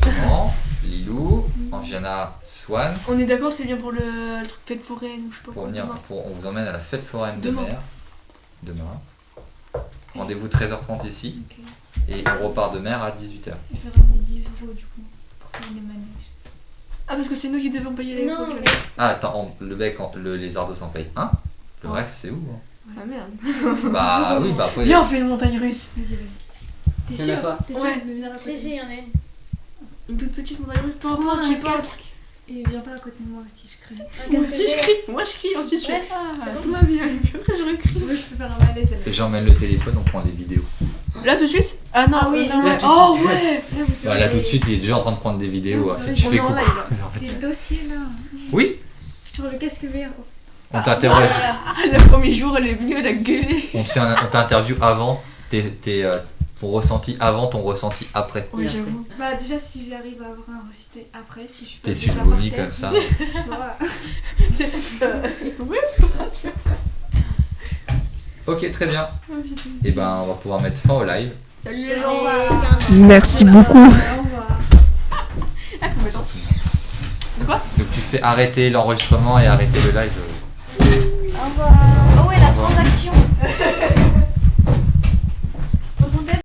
Clément, Lilou, Angiana, Swan, On est d'accord, c'est bien pour le truc fête foraine ou je sais pas pour quoi. venir, demain. on vous emmène à la fête foraine de Demain. mer. Demain. Rendez-vous 13h30 ici. Ok. Et on repart de mer à 18h. Je vais ramener 10 € du coup pour faire des manèges. Ah, parce que c'est nous qui devons payer les Non, coachs. mais Ah attends, le bec, le lézardos en paye 1. Le Oh. reste c'est où hein? Ah merde. Bah oui, bah après. Viens, on fait une montagne russe. Vas-y, vas-y. T'es Y'en a sûr? pas. T'es sûr Ouais. de venir à côté? si, il y en a une. Une toute petite montagne russe, peu Prends importe, je sais un pas. casque et viens pas à côté de moi aussi, je crie. Moi aussi je crie, moi je crie, ensuite je fais Bref, ah, c'est bon. tout va bien, et puis après je recrie. Moi, je peux faire un malaise. Et j'emmène le téléphone, on prend des vidéos. Là tout de suite? Ah non, Ah oui, non, là, ouais. tout de Oh suite. ouais. Là, vous Bah, là tout de suite, il est déjà en train de prendre des vidéos. Ah, hein. c'est Si tu vrai, fais on est en coucou. live, là. Les dossiers là, Oui, sur le casque vert. on t'interroge. Le premier jour, elle est venue, elle a gueulé. On t'interview avant ton ressenti avant, ton ressenti après. Oui, Et j'avoue. Bah, déjà, si j'arrive à avoir un recité après, si je suis pas T'es déjà sur par le lit terre, comme ça. voilà. Ouais, Ok, très bien. Et ben, on va pouvoir mettre fin au live. Salut Je les gens. vais- Merci beaucoup. Au revoir. Ah, faut mettre en- De quoi? Donc tu fais arrêter l'enregistrement et arrêter le live. Oh ouais, la transaction.